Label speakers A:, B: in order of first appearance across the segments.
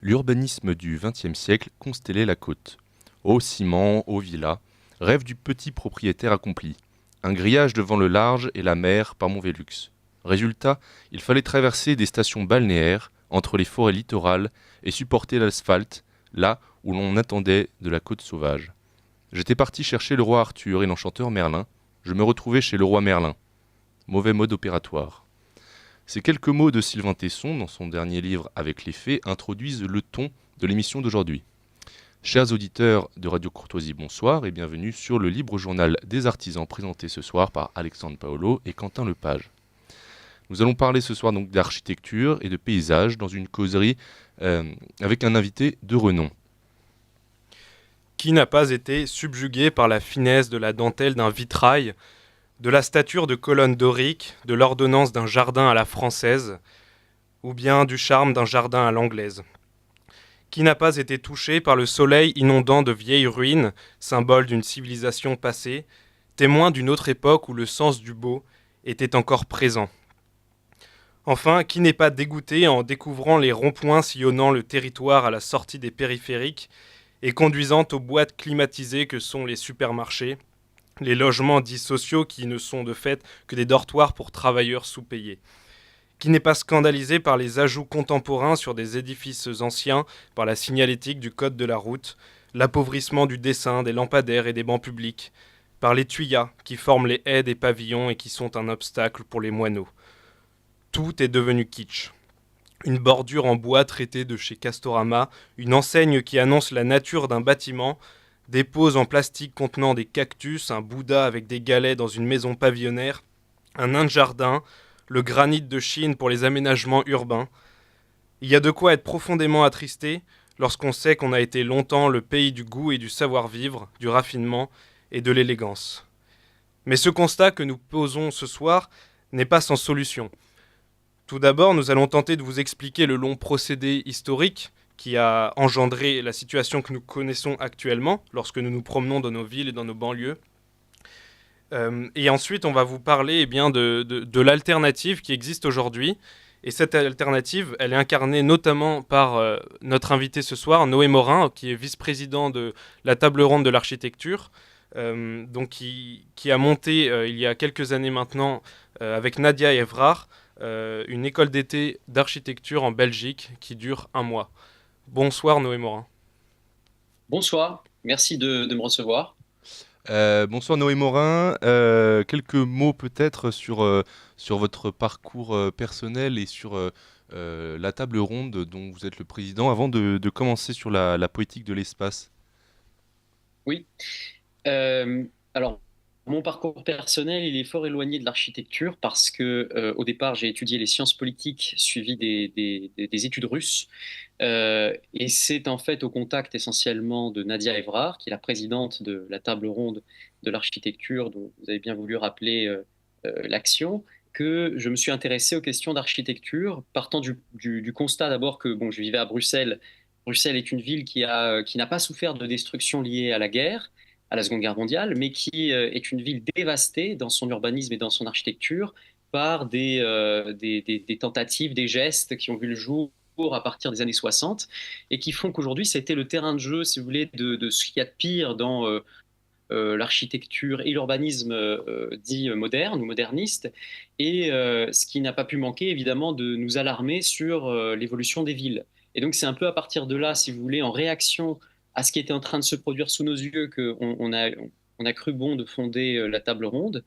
A: L'urbanisme du XXe siècle constellait la côte. Aux ciments, aux villas, rêve du petit propriétaire accompli. Un grillage devant le large et la mer par Montvelux. Résultat, il fallait traverser des stations balnéaires entre les forêts littorales et supporter l'asphalte, là où l'on attendait de la côte sauvage. J'étais parti chercher le roi Arthur et l'enchanteur Merlin. Je me retrouvais chez le roi Merlin. Mauvais mode opératoire. Ces quelques mots de Sylvain Tesson, dans son dernier livre Avec les faits, introduisent le ton de l'émission d'aujourd'hui. Chers auditeurs de Radio Courtoisie, bonsoir et bienvenue sur le libre journal des artisans présenté ce soir par Alexandre Paolo et Quentin Lepage. Nous allons parler ce soir donc d'architecture et de paysage dans une causerie avec un invité de renom.
B: Qui n'a pas été subjugué par la finesse de la dentelle d'un vitrail, de la stature de colonnes doriques, de l'ordonnance d'un jardin à la française, ou bien du charme d'un jardin à l'anglaise? Qui n'a pas été touché par le soleil inondant de vieilles ruines, symbole d'une civilisation passée, témoin d'une autre époque où le sens du beau était encore présent? Enfin, qui n'est pas dégoûté en découvrant les ronds-points sillonnant le territoire à la sortie des périphériques et conduisant aux boîtes climatisées que sont les supermarchés, les logements dits sociaux qui ne sont de fait que des dortoirs pour travailleurs sous-payés? Qui n'est pas scandalisé par les ajouts contemporains sur des édifices anciens, par la signalétique du code de la route, l'appauvrissement du dessin, des lampadaires et des bancs publics, par les tuyas qui forment les haies des pavillons et qui sont un obstacle pour les moineaux? Tout est devenu kitsch. Une bordure en bois traité de chez Castorama, une enseigne qui annonce la nature d'un bâtiment, des pots en plastique contenant des cactus, un Bouddha avec des galets dans une maison pavillonnaire, un nain de jardin, le granit de Chine pour les aménagements urbains. Il y a de quoi être profondément attristé lorsqu'on sait qu'on a été longtemps le pays du goût et du savoir-vivre, du raffinement et de l'élégance. Mais ce constat que nous posons ce soir n'est pas sans solution. Tout d'abord, nous allons tenter de vous expliquer le long procédé historique qui a engendré la situation que nous connaissons actuellement lorsque nous nous promenons dans nos villes et dans nos banlieues. Et ensuite, on va vous parler de l'alternative qui existe aujourd'hui. Et cette alternative, elle est incarnée notamment par notre invité ce soir, Noé Morin, qui est vice-président de la table ronde de l'architecture, qui a monté il y a quelques années maintenant, avec Nadia Evrard, une école d'été d'architecture en Belgique qui dure un mois. Bonsoir Noé Morin.
C: Bonsoir, merci de me recevoir.
A: Bonsoir Noé Morin. Quelques mots peut-être sur votre parcours personnel et sur la table ronde dont vous êtes le président avant de commencer sur la poétique de l'espace.
C: Oui. Alors, mon parcours personnel, il est fort éloigné de l'architecture parce que, au départ, j'ai étudié les sciences politiques, suivi des études russes. Et c'est en fait au contact essentiellement de Nadia Evrard, qui est la présidente de la table ronde de l'architecture, dont vous avez bien voulu rappeler l'action, que je me suis intéressé aux questions d'architecture, partant du constat d'abord que bon, je vivais à Bruxelles. Bruxelles est une ville qui n'a pas souffert de destruction liée à la guerre, à la Seconde Guerre mondiale, mais qui est une ville dévastée dans son urbanisme et dans son architecture par des tentatives, des gestes qui ont vu le jour à partir des années 60 et qui font qu'aujourd'hui, c'était le terrain de jeu, si vous voulez, de ce qu'il y a de pire dans l'architecture et l'urbanisme dit moderne ou moderniste, et ce qui n'a pas pu manquer, évidemment, de nous alarmer sur l'évolution des villes. Et donc, c'est un peu à partir de là, si vous voulez, en réaction à ce qui était en train de se produire sous nos yeux, qu'on on a cru bon de fonder la table ronde.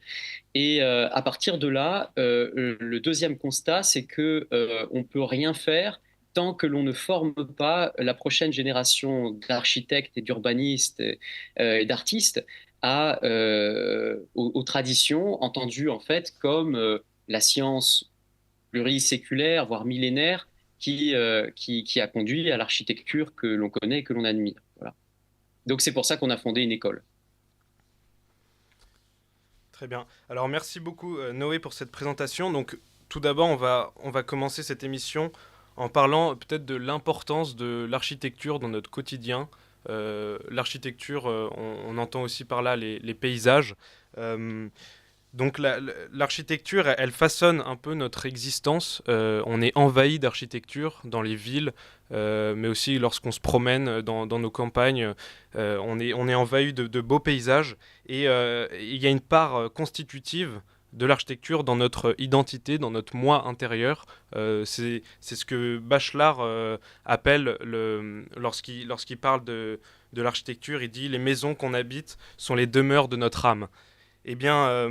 C: Et à partir de là, le deuxième constat, c'est que on peut rien faire tant que l'on ne forme pas la prochaine génération d'architectes et d'urbanistes et d'artistes aux traditions entendues en fait comme la science pluriséculaire, voire millénaire, qui a conduit à l'architecture que l'on connaît et que l'on admire. Voilà. Donc c'est pour ça qu'on a fondé une école.
B: Très bien. Alors merci beaucoup Noé pour cette présentation. Donc tout d'abord on va commencer cette émission en parlant peut-être de l'importance de l'architecture dans notre quotidien. L'architecture, on entend aussi par là les paysages. Donc l'architecture, elle façonne un peu notre existence. On est envahi d'architecture dans les villes, mais aussi lorsqu'on se promène dans nos campagnes. On est envahi de beaux paysages. Et il y a une part constitutive de l'architecture dans notre identité, dans notre moi intérieur. C'est ce que Bachelard appelle, lorsqu'il parle de l'architecture, il dit: les maisons qu'on habite sont les demeures de notre âme. Eh bien,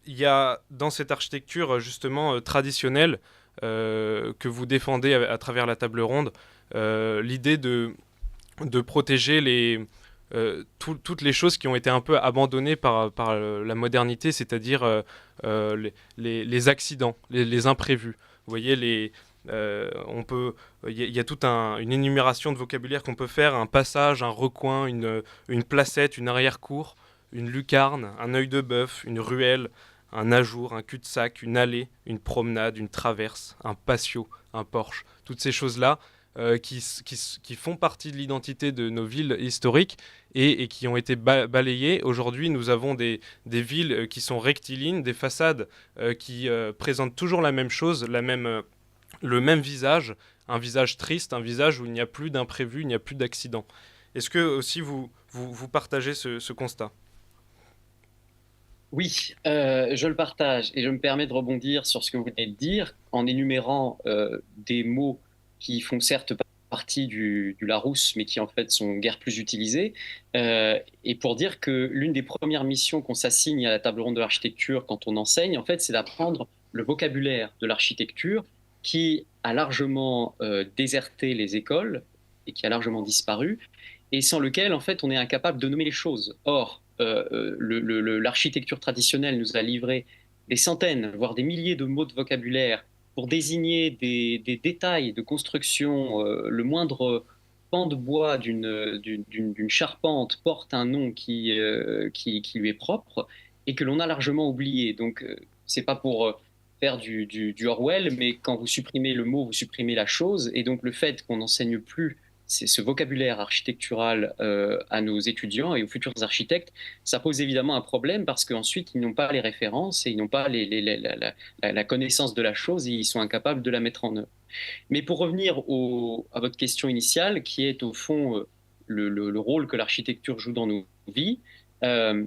B: il y a dans cette architecture justement traditionnelle que vous défendez à travers la table ronde, l'idée de protéger toutes les choses qui ont été un peu abandonnées par la modernité, c'est-à-dire les accidents, les imprévus. Vous voyez, il y a toute une énumération de vocabulaire qu'on peut faire: un passage, un recoin, une placette, une arrière-cour, une lucarne, un œil de bœuf, une ruelle, un ajour, un cul-de-sac, une allée, une promenade, une traverse, un patio, un porche. Toutes ces choses-là qui font partie de l'identité de nos villes historiques et qui ont été balayées. Aujourd'hui, nous avons des villes qui sont rectilignes, des façades qui présentent toujours la même chose, le même visage, un visage triste, un visage où il n'y a plus d'imprévu, il n'y a plus d'accident. Est-ce que aussi vous partagez ce constat?
C: Oui, je le partage et je me permets de rebondir sur ce que vous venez de dire en énumérant des mots qui font certes partie du Larousse, mais qui en fait sont guère plus utilisés. Et pour dire que l'une des premières missions qu'on s'assigne à la table ronde de l'architecture quand on enseigne, en fait, c'est d'apprendre le vocabulaire de l'architecture qui a largement déserté les écoles et qui a largement disparu, et sans lequel, en fait, on est incapable de nommer les choses. Or, l'architecture traditionnelle nous a livré des centaines, voire des milliers de mots de vocabulaire pour désigner des détails de construction. Le moindre pan de bois d'une charpente porte un nom qui lui est propre et que l'on a largement oublié. Donc, c'est pas pour faire du Orwell, mais quand vous supprimez le mot, vous supprimez la chose. Et donc, le fait qu'on n'enseigne plus ce vocabulaire architectural à nos étudiants et aux futurs architectes, ça pose évidemment un problème parce qu'ensuite, ils n'ont pas les références et ils n'ont pas la connaissance de la chose et ils sont incapables de la mettre en œuvre. Mais pour revenir à votre question initiale, qui est au fond le rôle que l'architecture joue dans nos vies, euh,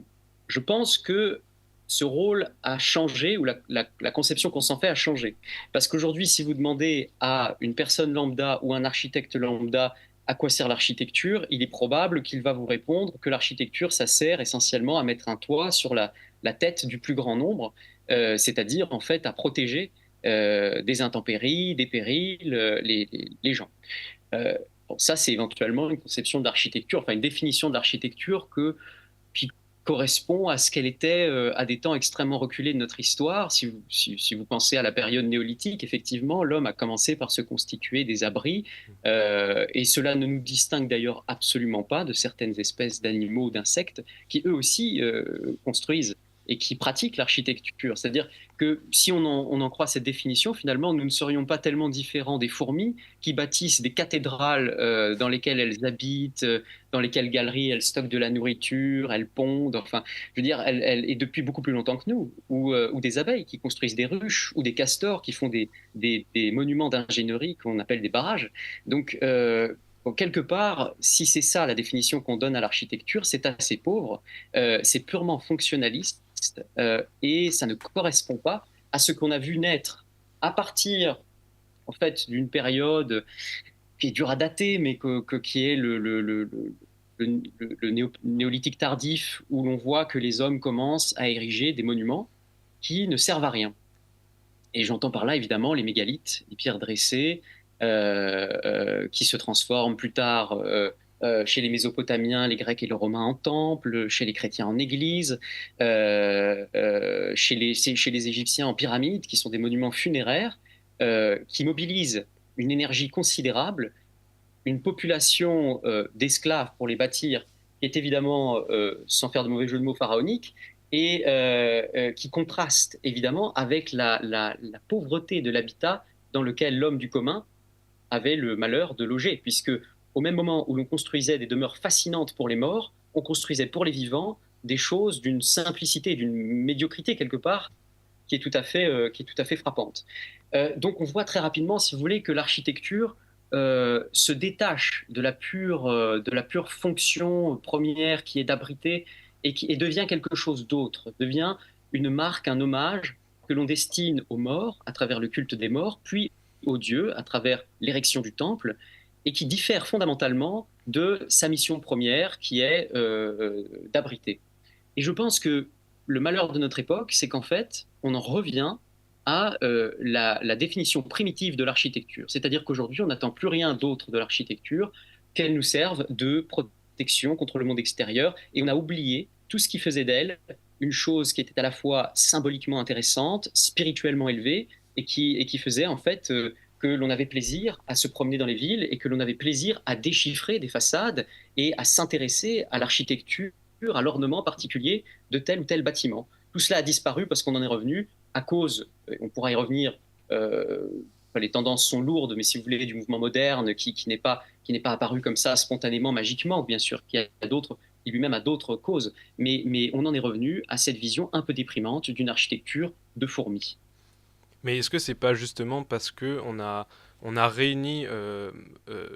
C: je pense que ce rôle a changé, ou la conception qu'on s'en fait a changé. Parce qu'aujourd'hui, si vous demandez à une personne lambda ou un architecte lambda à quoi sert l'architecture, il est probable qu'il va vous répondre que l'architecture, ça sert essentiellement à mettre un toit sur la tête du plus grand nombre, c'est-à-dire en fait à protéger des intempéries, des périls, les gens. Bon, ça, c'est éventuellement une conception d'architecture, enfin une définition de l'architecture qui correspond à ce qu'elle était à des temps extrêmement reculés de notre histoire. Si vous pensez à la période néolithique, effectivement, l'homme a commencé par se constituer des abris, et cela ne nous distingue d'ailleurs absolument pas de certaines espèces d'animaux ou d'insectes qui eux aussi construisent et qui pratiquent l'architecture. C'est-à-dire que si on en croit cette définition, finalement, nous ne serions pas tellement différents des fourmis qui bâtissent des cathédrales dans lesquelles elles habitent, dans lesquelles galeries elles stockent de la nourriture, elles pondent, enfin, je veux dire, et depuis beaucoup plus longtemps que nous, ou des abeilles qui construisent des ruches, ou des castors qui font des monuments d'ingénierie qu'on appelle des barrages. Donc, bon, quelque part, si c'est ça la définition qu'on donne à l'architecture, c'est assez pauvre, c'est purement fonctionnaliste, et ça ne correspond pas à ce qu'on a vu naître à partir en fait d'une période qui est dure à dater, mais qui est le néolithique tardif, où l'on voit que les hommes commencent à ériger des monuments qui ne servent à rien. Et j'entends par là évidemment les mégalithes, les pierres dressées, qui se transforment plus tard chez les Mésopotamiens, les Grecs et les Romains en temple, chez les chrétiens en église, chez les Égyptiens en pyramides, qui sont des monuments funéraires, qui mobilisent une énergie considérable, une population d'esclaves pour les bâtir, qui est évidemment, sans faire de mauvais jeu de mots, pharaonique, et qui contraste évidemment avec la pauvreté de l'habitat dans lequel l'homme du commun avait le malheur de loger, puisque au même moment où l'on construisait des demeures fascinantes pour les morts, on construisait pour les vivants des choses d'une simplicité, d'une médiocrité quelque part, qui est tout à fait frappante. Donc on voit très rapidement, si vous voulez, que l'architecture se détache de la pure fonction première qui est d'abriter et devient quelque chose d'autre, devient une marque, un hommage que l'on destine aux morts à travers le culte des morts, puis aux dieux à travers l'érection du temple, et qui diffère fondamentalement de sa mission première qui est d'abriter. Et je pense que le malheur de notre époque, c'est qu'en fait, on en revient à la définition primitive de l'architecture. C'est-à-dire qu'aujourd'hui, on n'attend plus rien d'autre de l'architecture qu'elle nous serve de protection contre le monde extérieur. Et on a oublié tout ce qui faisait d'elle une chose qui était à la fois symboliquement intéressante, spirituellement élevée, et qui faisait en fait que l'on avait plaisir à se promener dans les villes et que l'on avait plaisir à déchiffrer des façades et à s'intéresser à l'architecture, à l'ornement particulier de tel ou tel bâtiment. Tout cela a disparu parce qu'on en est revenu à cause, on pourra y revenir, les tendances sont lourdes, mais si vous voulez, du mouvement moderne qui n'est pas apparu comme ça spontanément, magiquement, bien sûr, qui lui-même a d'autres causes, mais on en est revenu à cette vision un peu déprimante d'une architecture de fourmis.
B: Mais est-ce que c'est pas justement parce que on a réuni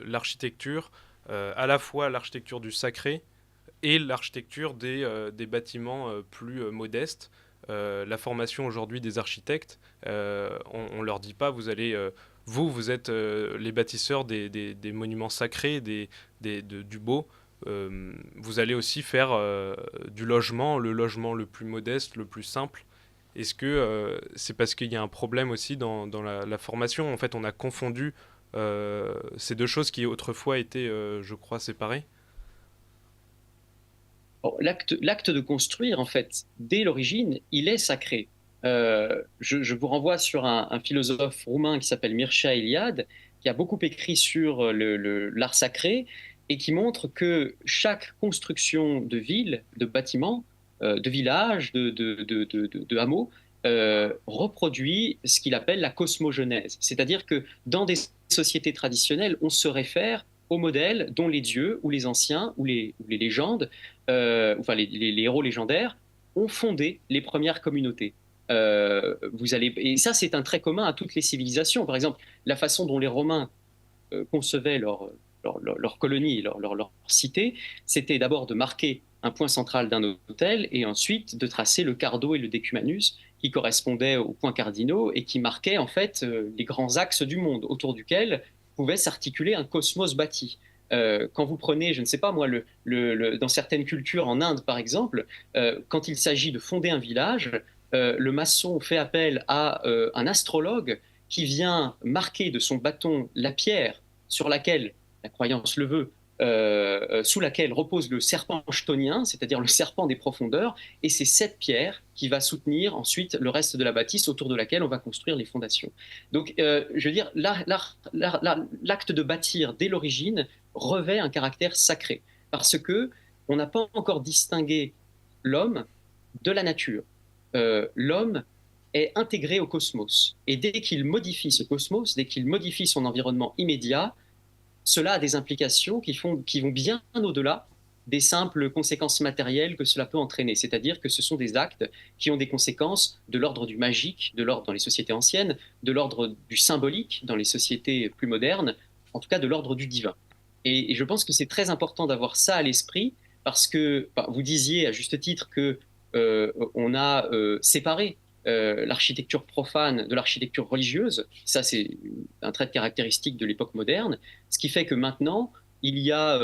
B: l'architecture, à la fois l'architecture du sacré et l'architecture des bâtiments plus modestes. La formation aujourd'hui des architectes, on leur dit pas, vous êtes les bâtisseurs des monuments sacrés, du beau. Vous allez aussi faire du logement, le logement le plus modeste, le plus simple. Est-ce que c'est parce qu'il y a un problème aussi dans la formation? En fait, on a confondu ces deux choses qui autrefois étaient, je crois, séparées.
C: L'acte de construire, en fait, dès l'origine, il est sacré. Je vous renvoie sur un philosophe roumain qui s'appelle Mircea Eliade, qui a beaucoup écrit sur l'art sacré et qui montre que chaque construction de ville, de bâtiment, de village, de hameau, reproduit ce qu'il appelle la cosmogenèse. C'est-à-dire que dans des sociétés traditionnelles, on se réfère aux modèles dont les dieux ou les anciens ou les légendes, enfin les héros légendaires, ont fondé les premières communautés. Et ça, c'est un trait commun à toutes les civilisations. Par exemple, la façon dont les Romains concevaient leur colonie, leur cité, c'était d'abord de marquer un point central d'un hôtel et ensuite de tracer le cardo et le decumanus qui correspondaient aux points cardinaux et qui marquaient en fait les grands axes du monde autour duquel pouvait s'articuler un cosmos bâti. Quand vous prenez, je ne sais pas moi, dans certaines cultures en Inde par exemple, quand il s'agit de fonder un village, le maçon fait appel à un astrologue qui vient marquer de son bâton la pierre sur laquelle, la croyance le veut, sous laquelle repose le serpent chthonien, c'est-à-dire le serpent des profondeurs, et c'est cette pierre qui va soutenir ensuite le reste de la bâtisse autour de laquelle on va construire les fondations. Donc, je veux dire, l'acte de bâtir dès l'origine revêt un caractère sacré, parce que on n'a pas encore distingué l'homme de la nature. L'homme est intégré au cosmos, et dès qu'il modifie ce cosmos, dès qu'il modifie son environnement immédiat, cela a des implications qui vont bien au-delà des simples conséquences matérielles que cela peut entraîner. C'est-à-dire que ce sont des actes qui ont des conséquences de l'ordre du magique, de l'ordre dans les sociétés anciennes, de l'ordre du symbolique dans les sociétés plus modernes, en tout cas de l'ordre du divin. Et je pense que c'est très important d'avoir ça à l'esprit parce que vous disiez à juste titre que on a séparé l'architecture profane de l'architecture religieuse. Ça, c'est un trait de caractéristique de l'époque moderne. Ce qui fait que maintenant, il y a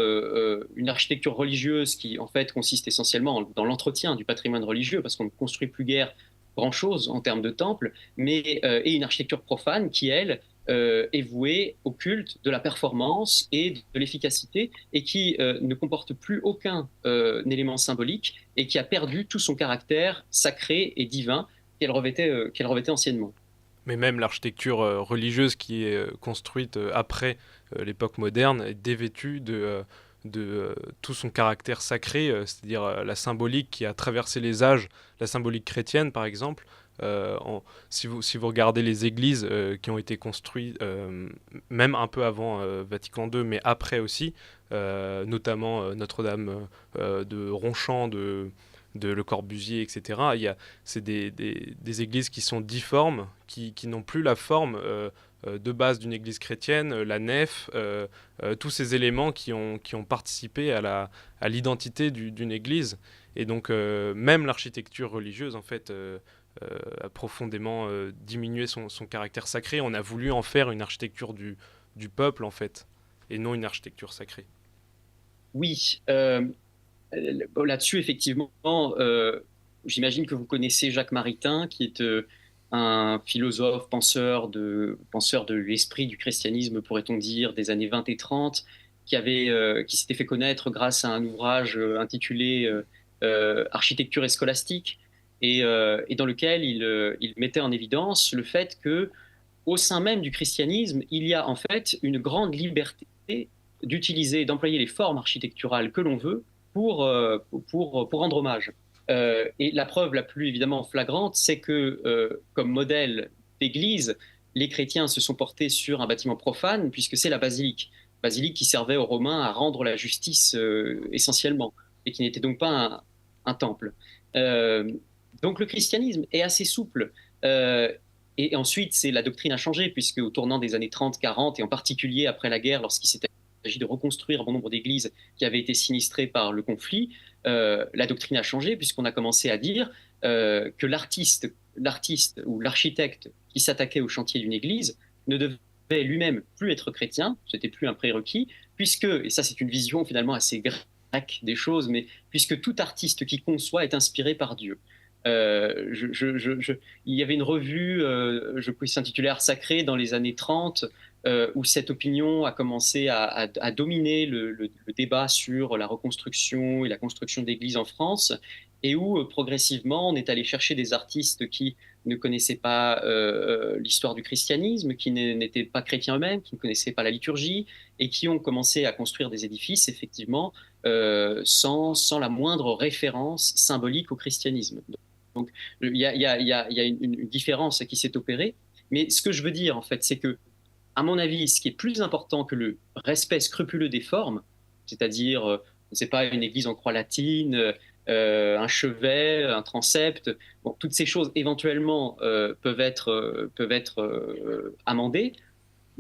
C: une architecture religieuse qui, en fait, consiste essentiellement dans l'entretien du patrimoine religieux, parce qu'on ne construit plus guère grand-chose en termes de temples, et une architecture profane qui, elle, est vouée au culte de la performance et de l'efficacité, et qui ne comporte plus aucun élément symbolique, et qui a perdu tout son caractère sacré et divin qu'elle revêtait anciennement.
B: Mais même l'architecture religieuse qui est construite après l'époque moderne est dévêtue de tout son caractère sacré, c'est-à-dire la symbolique qui a traversé les âges, la symbolique chrétienne par exemple. Si vous regardez les églises qui ont été construites, même un peu avant Vatican II, mais après aussi, notamment Notre-Dame de Ronchamp, de Le Corbusier, etc. C'est des églises qui sont difformes, qui n'ont plus la forme de base d'une église chrétienne, la nef, tous ces éléments qui ont participé à l'identité d'une église. Et donc même l'architecture religieuse, en fait, a profondément diminué son caractère sacré. On a voulu en faire une architecture du peuple, en fait, et non une architecture sacrée.
C: Oui, là-dessus, effectivement, j'imagine que vous connaissez Jacques Maritain, qui est un philosophe, penseur de l'esprit du christianisme, pourrait-on dire, des années 20 et 30, qui s'était fait connaître grâce à un ouvrage intitulé Architecture et scolastique, et dans lequel il mettait en évidence le fait que, au sein même du christianisme, il y a en fait une grande liberté d'utiliser, d'employer les formes architecturales que l'on veut pour rendre hommage. Et la preuve la plus évidemment flagrante, c'est que comme modèle d'église, les chrétiens se sont portés sur un bâtiment profane, puisque c'est la basilique qui servait aux Romains à rendre la justice essentiellement, et qui n'était donc pas un temple. Donc le christianisme est assez souple. Et ensuite, c'est la doctrine a changé, puisque au tournant des années 30-40, et en particulier après la guerre, lorsqu'il s'était agi de reconstruire un bon nombre d'églises qui avaient été sinistrées par le conflit, la doctrine a changé, puisqu'on a commencé à dire que l'artiste ou l'architecte qui s'attaquait au chantier d'une église ne devait lui-même plus être chrétien, c'était plus un prérequis, puisque, et ça c'est une vision finalement assez grecque des choses, mais puisque tout artiste qui conçoit est inspiré par Dieu. Il y avait une revue, je crois, qui s'intitulait Art Sacré dans les années 30, où cette opinion a commencé à dominer le débat sur la reconstruction et la construction d'églises en France, et où progressivement on est allé chercher des artistes qui ne connaissaient pas l'histoire du christianisme, qui n'étaient pas chrétiens eux-mêmes, qui ne connaissaient pas la liturgie, et qui ont commencé à construire des édifices, effectivement, sans la moindre référence symbolique au christianisme. Donc il y a une différence qui s'est opérée, mais ce que je veux dire, en fait, c'est que, à mon avis, ce qui est plus important que le respect scrupuleux des formes, c'est-à-dire, c'est pas une église en croix latine, un chevet, un transept, bon, toutes ces choses éventuellement peuvent être amendées.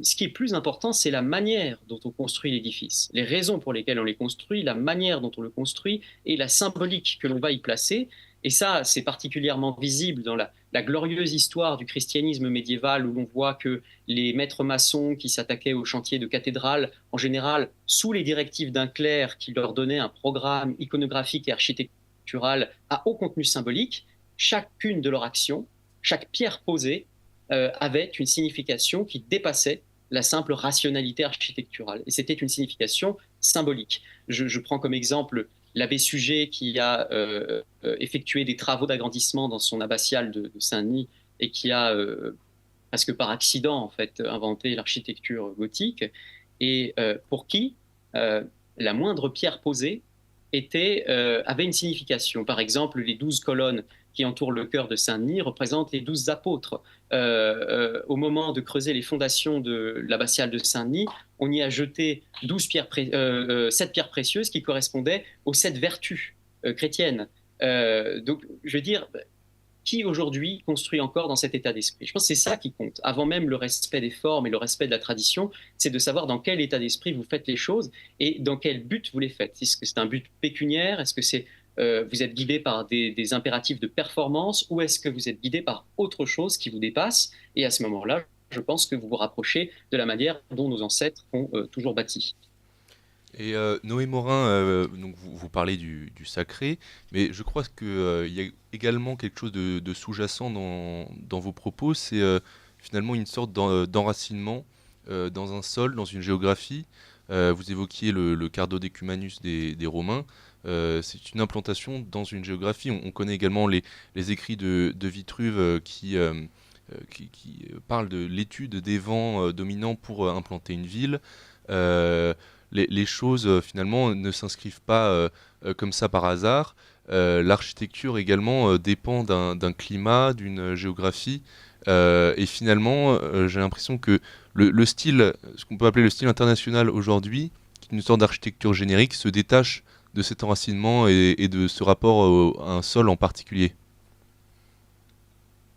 C: Ce qui est plus important, c'est la manière dont on construit l'édifice, les raisons pour lesquelles on les construit, la manière dont on le construit et la symbolique que l'on va y placer. Et ça, c'est particulièrement visible dans la glorieuse histoire du christianisme médiéval, où l'on voit que les maîtres maçons qui s'attaquaient aux chantiers de cathédrales, en général, sous les directives d'un clerc qui leur donnait un programme iconographique et architectural à haut contenu symbolique, chacune de leurs actions, chaque pierre posée, avait une signification qui dépassait la simple rationalité architecturale. Et c'était une signification symbolique. Je prends comme exemple l'abbé Suger, qui a effectué des travaux d'agrandissement dans son abbatiale de Saint-Denis, et qui a, presque par accident, en fait, inventé l'architecture gothique, et pour qui la moindre pierre posée avait une signification. Par exemple, les 12 colonnes qui entourent le chœur de Saint-Denis représentent les 12 apôtres. Au moment de creuser les fondations de l'abbatiale de Saint-Denis, on y a jeté 7 pierres précieuses qui correspondaient aux 7 vertus chrétiennes. Donc, je veux dire, qui aujourd'hui construit encore dans cet état d'esprit? Je pense que c'est ça qui compte. Avant même le respect des formes et le respect de la tradition, c'est de savoir dans quel état d'esprit vous faites les choses et dans quel but vous les faites. Est-ce que c'est un but pécuniaire? Est-ce que vous êtes guidé par des impératifs de performance, ou est-ce que vous êtes guidé par autre chose qui vous dépasse? Et à ce moment-là, je pense que vous vous rapprochez de la manière dont nos ancêtres ont toujours bâti.
A: Et Noé Morin, donc vous parlez du sacré, mais je crois qu'il y a également quelque chose de sous-jacent dans vos propos, c'est finalement une sorte d'enracinement dans un sol, dans une géographie. Vous évoquiez le Cardo Decumanus des Romains. C'est une implantation dans une géographie. On connaît également les écrits de Vitruve qui parlent de l'étude des vents dominants pour implanter une ville. Les choses finalement ne s'inscrivent pas comme ça par hasard. L'architecture également dépend d'un climat, d'une géographie. Et finalement, j'ai l'impression que le style, ce qu'on peut appeler le style international aujourd'hui, qui est une sorte d'architecture générique, se détache de cet enracinement et de ce rapport à un sol en particulier.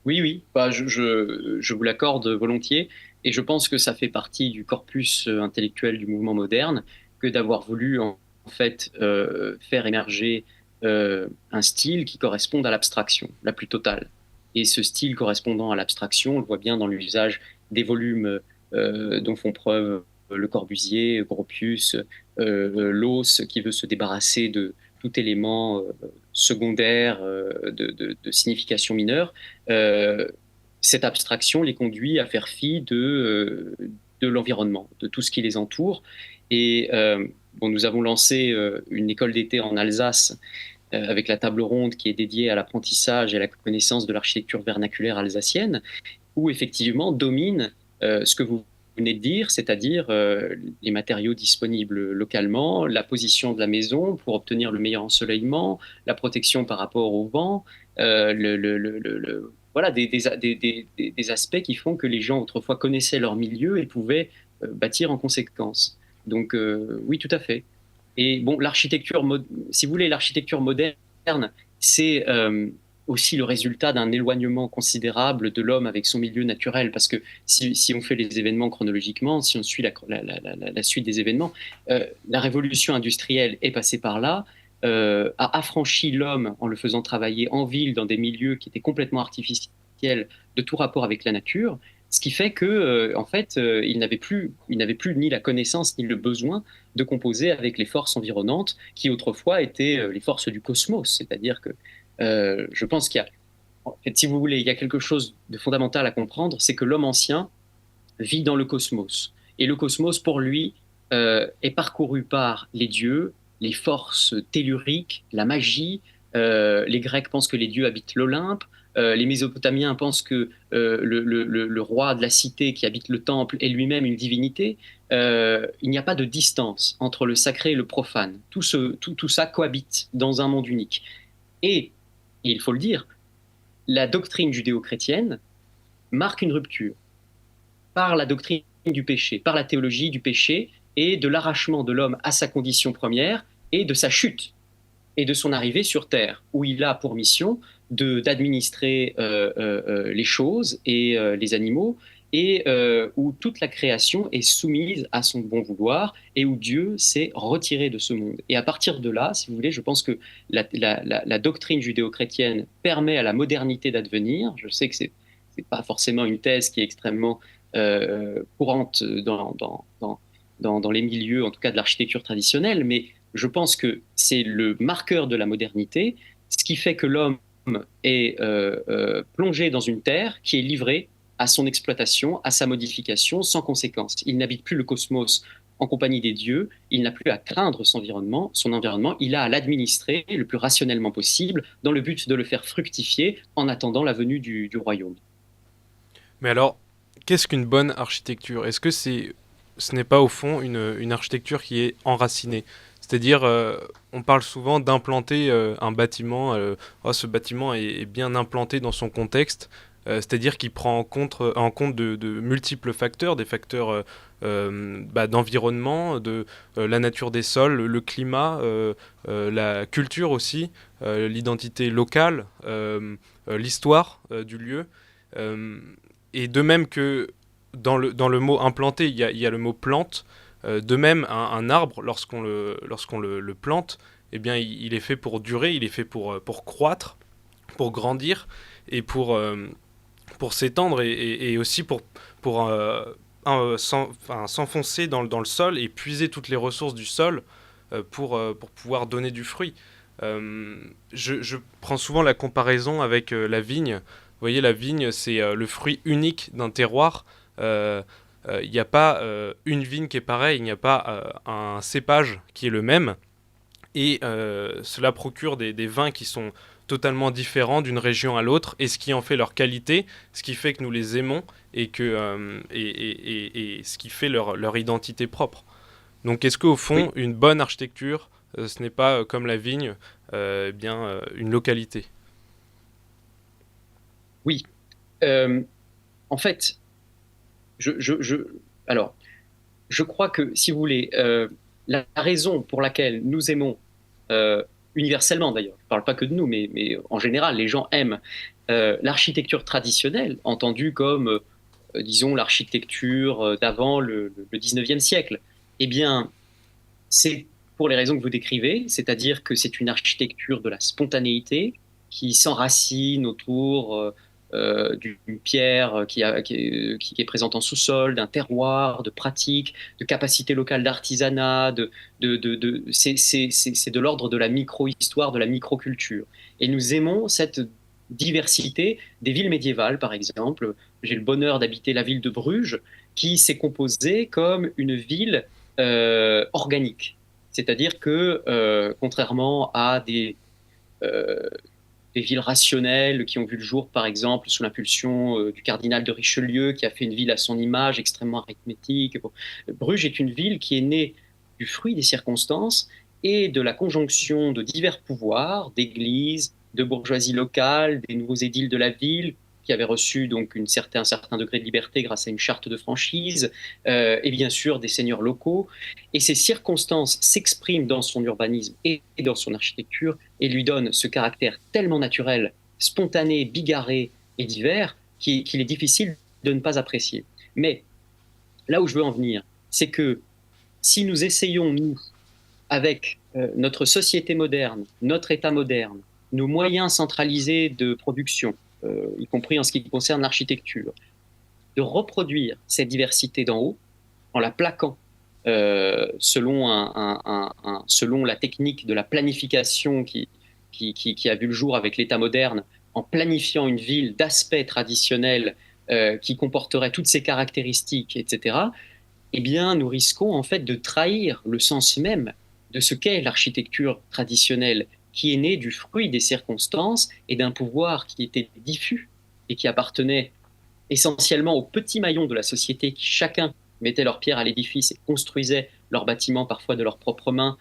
C: Oui, oui, bah, je vous l'accorde volontiers, et je pense que ça fait partie du corpus intellectuel du mouvement moderne que d'avoir voulu en fait faire émerger un style qui corresponde à l'abstraction la plus totale. Et ce style correspondant à l'abstraction, on le voit bien dans l'usage des volumes dont font preuve Le Corbusier, Gropius, Lawes, qui veut se débarrasser de tout élément secondaire de signification mineure. euh, cette abstraction les conduit à faire fi de l'environnement, de tout ce qui les entoure. Et bon, nous avons lancé une école d'été en Alsace avec la table ronde qui est dédiée à l'apprentissage et à la connaissance de l'architecture vernaculaire alsacienne, où effectivement domine ce que vous venez de dire, c'est-à-dire les matériaux disponibles localement, la position de la maison pour obtenir le meilleur ensoleillement, la protection par rapport au vent, voilà des aspects qui font que les gens autrefois connaissaient leur milieu et pouvaient bâtir en conséquence. Donc oui, tout à fait. Et bon, si vous voulez, l'architecture moderne, c'est aussi le résultat d'un éloignement considérable de l'homme avec son milieu naturel. Parce que si on fait les événements chronologiquement, si on suit la suite des événements, la révolution industrielle est passée par là, a affranchi l'homme en le faisant travailler en ville dans des milieux qui étaient complètement artificiels de tout rapport avec la nature. Ce qui fait que, en fait, il n'avait plus ni la connaissance ni le besoin de composer avec les forces environnantes qui autrefois étaient les forces du cosmos. C'est-à-dire que je pense qu'il y a, en fait, si vous voulez, il y a quelque chose de fondamental à comprendre, c'est que l'homme ancien vit dans le cosmos. Et le cosmos, pour lui, est parcouru par les dieux, les forces telluriques, la magie. Les Grecs pensent que les dieux habitent l'Olympe. Les Mésopotamiens pensent que le roi de la cité qui habite le temple est lui-même une divinité. Il n'y a pas de distance entre le sacré et le profane. Tout ça cohabite dans un monde unique. Et il faut le dire, la doctrine judéo-chrétienne marque une rupture par la doctrine du péché, par la théologie du péché et de l'arrachement de l'homme à sa condition première et de sa chute et de son arrivée sur Terre, où il a pour mission d'administrer les choses et les animaux, et où toute la création est soumise à son bon vouloir, et où Dieu s'est retiré de ce monde. Et à partir de là, si vous voulez, je pense que la doctrine judéo-chrétienne permet à la modernité d'advenir. Je sais que c'est pas forcément une thèse qui est extrêmement courante dans les milieux, en tout cas de l'architecture traditionnelle, mais je pense que c'est le marqueur de la modernité, ce qui fait que l'homme est plongé dans une terre qui est livrée à son exploitation, à sa modification, sans conséquence. Il n'habite plus le cosmos en compagnie des dieux, il n'a plus à craindre son environnement, il a à l'administrer le plus rationnellement possible dans le but de le faire fructifier en attendant la venue du royaume.
B: Mais alors, qu'est-ce qu'une bonne architecture? Est-ce que ce n'est pas au fond une architecture qui est enracinée? C'est-à-dire, on parle souvent d'implanter un bâtiment. Oh, ce bâtiment est bien implanté dans son contexte. C'est-à-dire qu'il prend en compte de multiples facteurs, des facteurs d'environnement, de la nature des sols, le climat, la culture aussi, l'identité locale, l'histoire du lieu. Euh, et de même que dans le mot implanté, il y a le mot plante. De même, un arbre, lorsqu'on le plante, eh bien, il est fait pour durer, il est fait pour croître, pour grandir et pour s'étendre et aussi pour s'enfoncer dans le sol et puiser toutes les ressources du sol pour pouvoir donner du fruit. Je prends souvent la comparaison avec la vigne. Vous voyez, la vigne, c'est le fruit unique d'un terroir. Il n'y a pas une vigne qui est pareille, il n'y a pas un cépage qui est le même. Et cela procure des vins qui sont totalement différents d'une région à l'autre, et ce qui en fait leur qualité, ce qui fait que nous les aimons, et ce qui fait leur identité propre. Donc est-ce qu'au
C: Oui,
B: fond, une bonne architecture, ce n'est pas comme la vigne, une localité?
C: oui. Euh, En fait, je, je, je, alors, je crois que, si vous voulez, la raison pour laquelle nous aimons universellement d'ailleurs, je ne parle pas que de nous, mais en général, les gens aiment l'architecture traditionnelle, entendue comme, disons, l'architecture d'avant le 19e siècle. Eh bien, c'est pour les raisons que vous décrivez, c'est-à-dire que c'est une architecture de la spontanéité qui s'enracine autour d'une pierre qui est présente en sous-sol, d'un terroir, de pratiques, de capacités locales d'artisanat, c'est de l'ordre de la micro-histoire, de la micro-culture. Et nous aimons cette diversité des villes médiévales, par exemple. J'ai le bonheur d'habiter la ville de Bruges, qui s'est composée comme une ville organique. C'est-à-dire que, contrairement à euh, des villes rationnelles qui ont vu le jour, par exemple, sous l'impulsion du cardinal de Richelieu, qui a fait une ville à son image, extrêmement arithmétique, Bruges est une ville qui est née du fruit des circonstances et de la conjonction de divers pouvoirs, d'églises, de bourgeoisie locale, des nouveaux édiles de la ville, qui avaient reçu donc un certain degré de liberté grâce à une charte de franchise, et bien sûr des seigneurs locaux. Et ces circonstances s'expriment dans son urbanisme et dans son architecture et lui donnent ce caractère tellement naturel, spontané, bigarré et divers qu'il est difficile de ne pas apprécier. Mais là où je veux en venir, c'est que si nous essayons, nous, avec notre société moderne, notre État moderne, nos moyens centralisés de production, y compris en ce qui concerne l'architecture, de reproduire cette diversité d'en haut en la plaquant selon, selon la technique de la planification qui a vu le jour avec l'État moderne, en planifiant une ville d'aspect traditionnel qui comporterait toutes ces caractéristiques, etc., eh bien, nous risquons en fait de trahir le sens même de ce qu'est l'architecture traditionnelle, qui est née du fruit des circonstances et d'un pouvoir qui était diffus et qui appartenait essentiellement aux petits maillons de la société qui chacun mettait leur pierre à l'édifice et construisait leurs bâtiments parfois de leurs propres mains,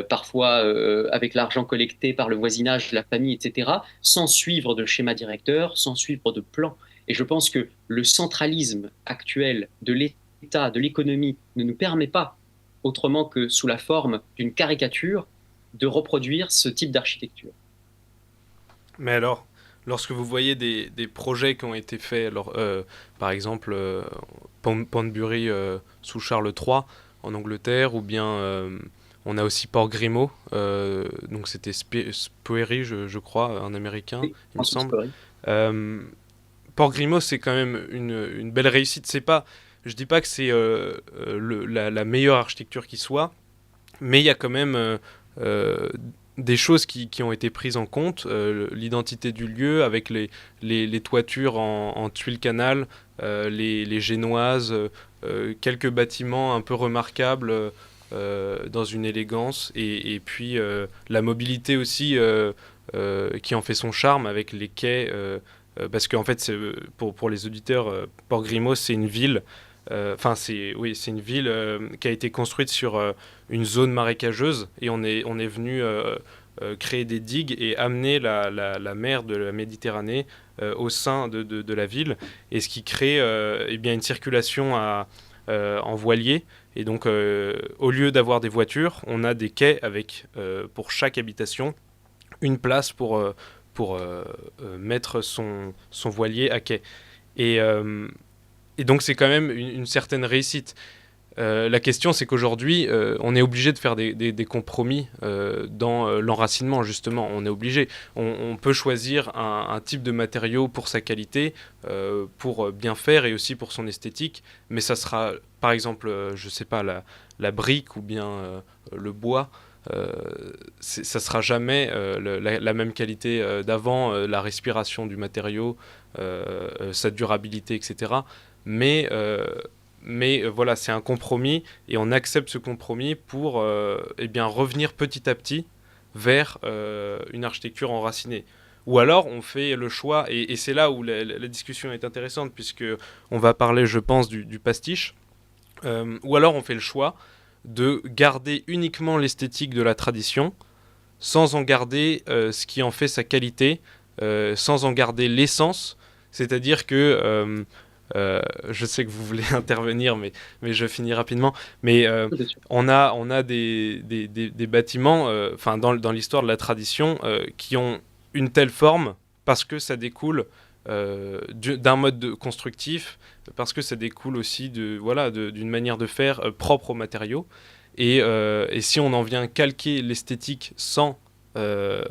C: parfois avec l'argent collecté par le voisinage, la famille, etc., sans suivre de schéma directeur, sans suivre de plan. Et je pense que le centralisme actuel de l'État, de l'économie, ne nous permet pas, autrement que sous la forme d'une caricature, de reproduire ce type d'architecture.
B: Mais alors, lorsque vous voyez des projets qui ont été faits, alors, par exemple, Pondbury sous Charles III en Angleterre, ou bien on a aussi Port Grimaud, donc c'était Spoery, je crois, un américain,
C: Oui,
B: il me semble.
C: Spoery.
B: Euh, Port Grimaud, c'est quand même une belle réussite. C'est pas, je dis pas que c'est la meilleure architecture qui soit, mais il y a quand même euh, des choses qui ont été prises en compte. L'identité du lieu avec les toitures en tuiles canal, les génoises, quelques bâtiments un peu remarquables dans une élégance, et puis la mobilité aussi qui en fait son charme avec les quais. Parce qu'en fait, pour les auditeurs, Port Grimaud, c'est une ville. Enfin, c'est une ville qui a été construite sur une zone marécageuse, et on est venu créer des digues et amener la mer de la Méditerranée au sein de la ville, et ce qui crée eh bien une circulation en voilier. Et donc, au lieu d'avoir des voitures, on a des quais avec, pour chaque habitation, une place pour mettre son voilier à quai. Et, euh, et donc c'est quand même une certaine réussite. La question, c'est qu'aujourd'hui, on est obligé de faire des compromis dans l'enracinement, justement. On est obligé. On peut choisir un type de matériau pour sa qualité, pour bien faire, et aussi pour son esthétique. Mais ça sera, par exemple, je sais pas, la brique ou bien le bois. Ça sera jamais la même qualité d'avant, la respiration du matériau, sa durabilité, etc. Mais voilà, c'est un compromis, et on accepte ce compromis pour eh bien, revenir petit à petit vers une architecture enracinée. Ou alors on fait le choix, et c'est là où la discussion est intéressante, puisque on va parler, je pense, du pastiche. Ou alors on fait le choix de garder uniquement l'esthétique de la tradition, sans en garder ce qui en fait sa qualité, sans en garder l'essence. C'est-à-dire que Je sais que vous voulez intervenir, mais je finis rapidement. Mais
C: Bien sûr.
B: on a des bâtiments, dans l'histoire de la tradition, qui ont une telle forme parce que ça découle d'un constructif, parce que ça découle aussi d'une manière de faire propre aux matériaux. Et si on en vient calquer l'esthétique sans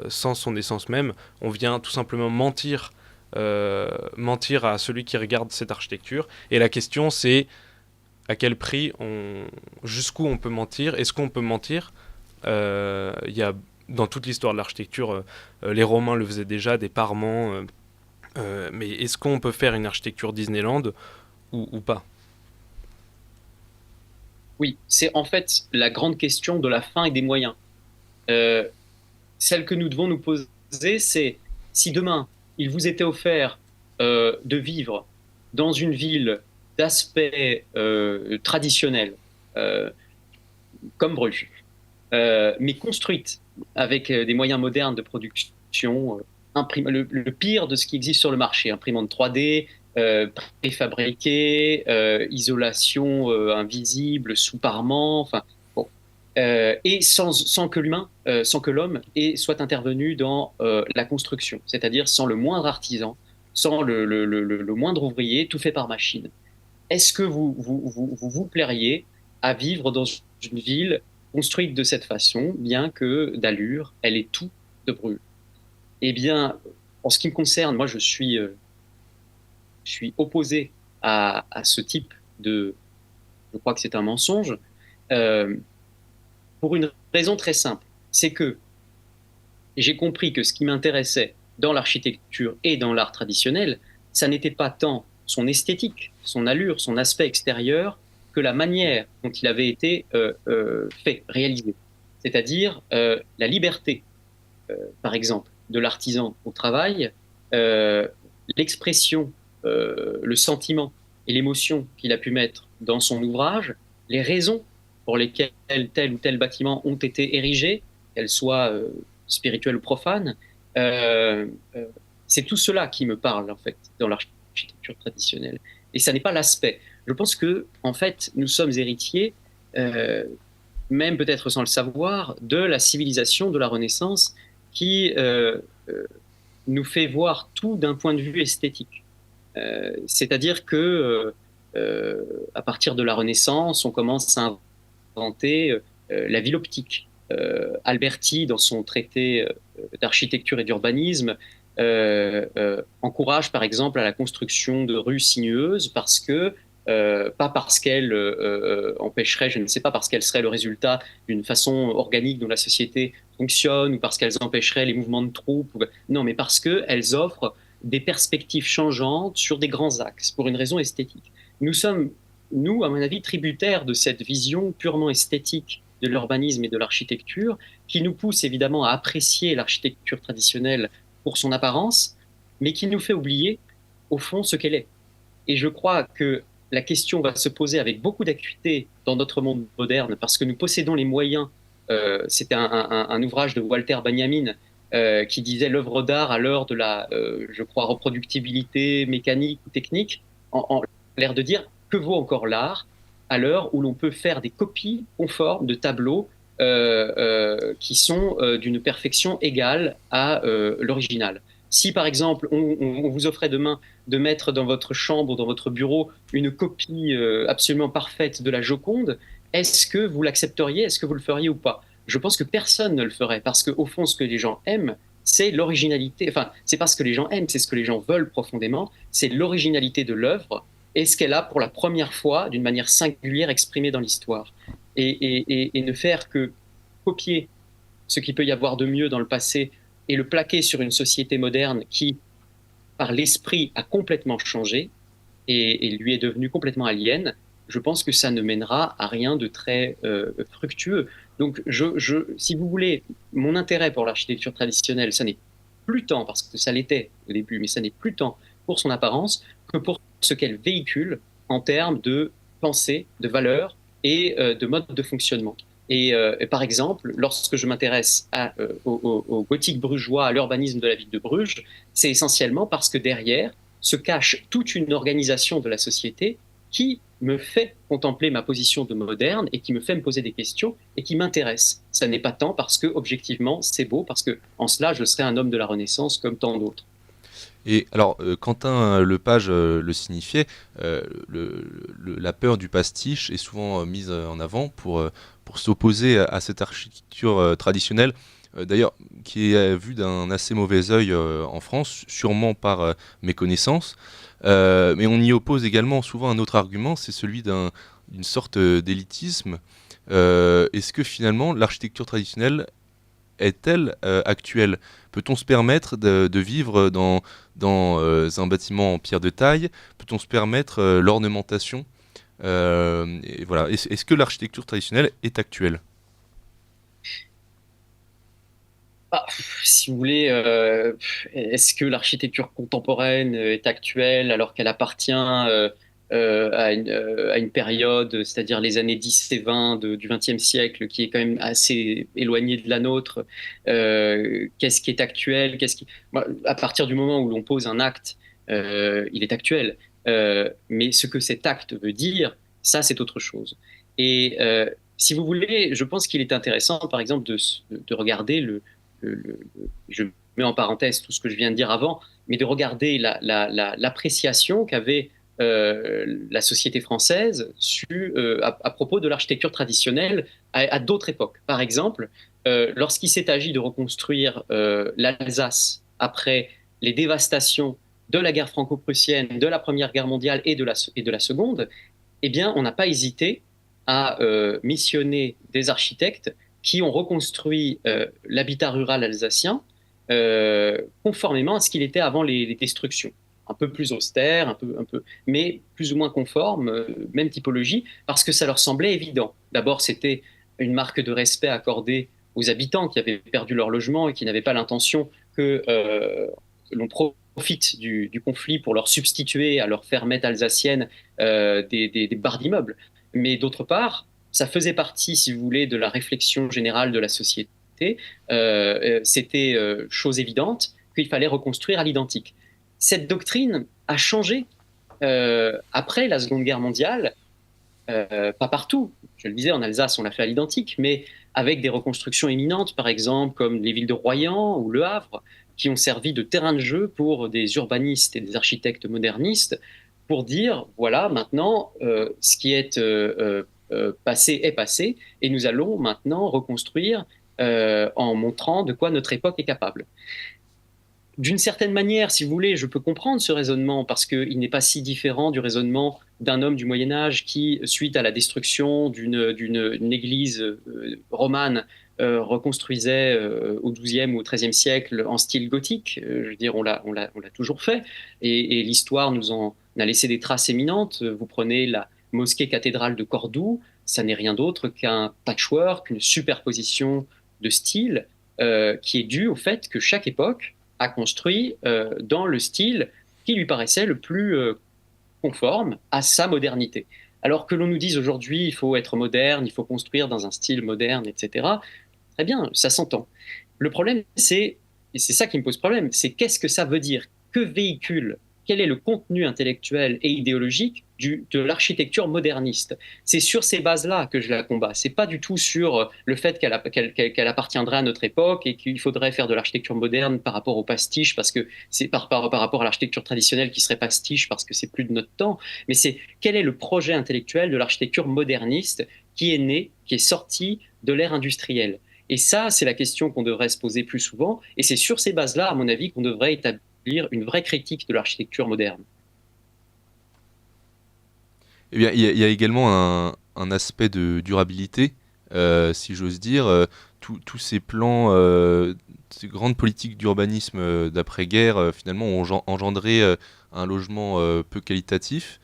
B: son essence même, on vient tout simplement mentir à celui qui regarde cette architecture. Et la question, c'est à quel prix, jusqu'où on peut mentir. Est-ce qu'on peut mentir? Il y a dans toute l'histoire de l'architecture, les Romains le faisaient déjà, des parements. Mais est-ce qu'on peut faire une architecture Disneyland ou pas?
C: Oui, c'est en fait la grande question de la fin et des moyens. Euh, Celle que nous devons nous poser, c'est si demain il vous était offert de vivre dans une ville d'aspect traditionnel, euh, comme Bruges, mais construite avec des moyens modernes de production, le pire de ce qui existe sur le marché, imprimante 3D, préfabriquée, isolation invisible, sous parement, enfin bon, et sans que sans que l'homme soit intervenu dans la construction, c'est-à-dire sans le moindre artisan, sans le moindre ouvrier, tout fait par machine. Est-ce que vous plairiez à vivre dans une ville construite de cette façon, bien que d'allure, elle est tout de Bruges? Eh bien, en ce qui me concerne, moi, je suis opposé à ce type de... Je crois que c'est un mensonge, euh, pour une raison très simple. C'est que j'ai compris que ce qui m'intéressait dans l'architecture et dans l'art traditionnel, ça n'était pas tant son esthétique, son allure, son aspect extérieur, que la manière dont il avait été fait, réalisé. C'est-à-dire la liberté, par exemple, de l'artisan au travail, euh, l'expression, le sentiment et l'émotion qu'il a pu mettre dans son ouvrage, les raisons pour lesquelles tel ou tel bâtiment ont été érigés, qu'elles soient spirituelles ou profanes, euh, euh, c'est tout cela qui me parle en fait dans l'architecture traditionnelle. Et ça n'est pas l'aspect. Je pense que en fait nous sommes héritiers, euh, même peut-être sans le savoir, de la civilisation de la Renaissance qui nous fait voir tout d'un point de vue esthétique. C'est-à-dire que à partir de la Renaissance, on commence à inventer la ville optique. Alberti, dans son traité d'architecture et d'urbanisme, encourage par exemple à la construction de rues sinueuses parce que pas parce qu'elle empêcherait, je ne sais pas, parce qu'elle serait le résultat d'une façon organique dont la société fonctionne ou parce qu'elles empêcheraient les mouvements de troupes. Non, mais parce qu'elles offrent des perspectives changeantes sur des grands axes pour une raison esthétique. Nous sommes, nous, à mon avis, tributaires de cette vision purement esthétique de l'urbanisme et de l'architecture qui nous pousse évidemment à apprécier l'architecture traditionnelle pour son apparence, mais qui nous fait oublier au fond ce qu'elle est. Et je crois que la question va se poser avec beaucoup d'acuité dans notre monde moderne parce que nous possédons les moyens. C'était un ouvrage de Walter Benjamin qui disait l'œuvre d'art à l'heure de la, je crois, reproductibilité mécanique ou technique, en l'air de dire que vaut encore l'art à l'heure où l'on peut faire des copies conformes de tableaux qui sont d'une perfection égale à l'original. Si par exemple on vous offrait demain de mettre dans votre chambre ou dans votre bureau une copie absolument parfaite de la Joconde, est-ce que vous l'accepteriez? Est-ce que vous le feriez ou pas? Je pense que personne ne le ferait parce qu'au fond, ce que les gens aiment, c'est l'originalité. Enfin, c'est pas ce que les gens aiment, c'est ce que les gens veulent profondément. C'est l'originalité de l'œuvre et ce qu'elle a pour la première fois, d'une manière singulière, exprimée dans l'histoire. Et ne faire que copier ce qu'il peut y avoir de mieux dans le passé et le plaquer sur une société moderne qui, par l'esprit, a complètement changé et lui est devenue complètement alien, je pense que ça ne mènera à rien de très fructueux. Donc, si vous voulez, mon intérêt pour l'architecture traditionnelle, ça n'est plus tant, parce que ça l'était au début, mais ça n'est plus tant pour son apparence que pour ce qu'elle véhicule en termes de pensée, de valeurs et de mode de fonctionnement. Et par exemple, lorsque je m'intéresse au gothique brugeois, à l'urbanisme de la ville de Bruges, c'est essentiellement parce que derrière se cache toute une organisation de la société qui me fait contempler ma position de moderne et qui me fait me poser des questions et qui m'intéresse. Ça n'est pas tant parce que, objectivement, c'est beau, parce que en cela, je serais un homme de la Renaissance comme tant d'autres.
A: Et alors, Quentin Lepage le signifiait, la peur du pastiche est souvent mise en avant pour s'opposer à cette architecture traditionnelle, d'ailleurs, qui est vue d'un assez mauvais œil en France, sûrement par méconnaissance. Mais on y oppose également souvent un autre argument, c'est celui d'une sorte d'élitisme. Est-ce que finalement l'architecture traditionnelle est-elle actuelle? Peut-on se permettre de vivre dans un bâtiment en pierre de taille? Peut-on se permettre l'ornementation? Et voilà. Est-ce que l'architecture traditionnelle est actuelle?
C: Ah, si vous voulez, est-ce que l'architecture contemporaine est actuelle alors qu'elle appartient à une période, c'est-à-dire les années 10 et 20 du XXe siècle, qui est quand même assez éloignée de la nôtre? Qu'est-ce qui est actuel? Moi, à partir du moment où l'on pose un acte, il est actuel. Mais ce que cet acte veut dire, ça, c'est autre chose. Et si vous voulez, je pense qu'il est intéressant, par exemple, de regarder je mets en parenthèse tout ce que je viens de dire avant, mais de regarder l'appréciation qu'avait la société française à propos de l'architecture traditionnelle à d'autres époques. Par exemple, lorsqu'il s'est agi de reconstruire l'Alsace après les dévastations de la guerre franco-prussienne, de la Première Guerre mondiale et de la Seconde, eh bien, on n'a pas hésité à missionner des architectes qui ont reconstruit l'habitat rural alsacien conformément à ce qu'il était avant les destructions. Un peu plus austère, mais plus ou moins conforme, même typologie, parce que ça leur semblait évident. D'abord, c'était une marque de respect accordée aux habitants qui avaient perdu leur logement et qui n'avaient pas l'intention que l'on profite du conflit pour leur substituer à leur fermette alsacienne des barres d'immeubles. Mais d'autre part, ça faisait partie, si vous voulez, de la réflexion générale de la société. C'était chose évidente qu'il fallait reconstruire à l'identique. Cette doctrine a changé après la Seconde Guerre mondiale, pas partout. Je le disais, en Alsace, on l'a fait à l'identique, mais avec des reconstructions éminentes, par exemple, comme les villes de Royan ou Le Havre, qui ont servi de terrain de jeu pour des urbanistes et des architectes modernistes, pour dire, voilà, maintenant, ce qui est passé est passé, et nous allons maintenant reconstruire en montrant de quoi notre époque est capable. D'une certaine manière, si vous voulez, je peux comprendre ce raisonnement parce qu'il n'est pas si différent du raisonnement d'un homme du Moyen Âge qui, suite à la destruction d'une église romane, reconstruisait au XIIe ou au XIIIe siècle en style gothique. Je veux dire, on l'a toujours fait. Et l'histoire nous en a laissé des traces éminentes. Vous prenez la mosquée cathédrale de Cordoue, ça n'est rien d'autre qu'un patchwork, une superposition de styles qui est due au fait que chaque époque a construit dans le style qui lui paraissait le plus conforme à sa modernité. Alors que l'on nous dise aujourd'hui, il faut être moderne, il faut construire dans un style moderne, etc. Très bien, ça s'entend. Le problème, et c'est ça qui me pose problème, c'est qu'est-ce que ça veut dire? Que véhicule? Quel est le contenu intellectuel et idéologique de l'architecture moderniste? C'est sur ces bases-là que je la combats. C'est pas du tout sur le fait qu'elle appartiendrait à notre époque et qu'il faudrait faire de l'architecture moderne par rapport au pastiche, parce que c'est par rapport à l'architecture traditionnelle qui serait pastiche parce que c'est plus de notre temps. Mais c'est quel est le projet intellectuel de l'architecture moderniste qui est né, qui est sorti de l'ère industrielle? Et ça, c'est la question qu'on devrait se poser plus souvent. Et c'est sur ces bases-là, à mon avis, qu'on devrait établir une vraie critique de l'architecture moderne.
A: Eh bien, il y a également un aspect de durabilité, si j'ose dire. Tous ces plans, ces grandes politiques d'urbanisme d'après-guerre, finalement, ont engendré un logement peu qualitatif,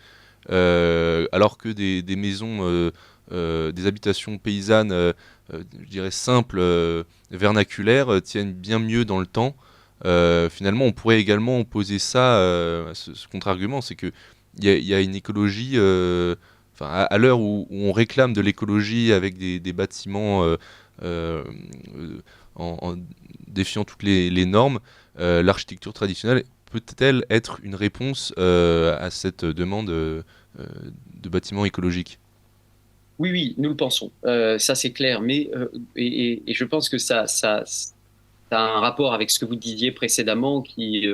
A: alors que des maisons, des habitations paysannes, je dirais simples, vernaculaires, tiennent bien mieux dans le temps. Finalement, on pourrait également opposer ça, ce contre-argument, c'est que il y a une écologie, à l'heure où on réclame de l'écologie avec des bâtiments en défiant toutes les normes, l'architecture traditionnelle peut-elle être une réponse à cette demande de bâtiments écologiques?
C: Oui, oui, nous le pensons. Ça, c'est clair. Mais et je pense que ça a un rapport avec ce que vous disiez précédemment, qui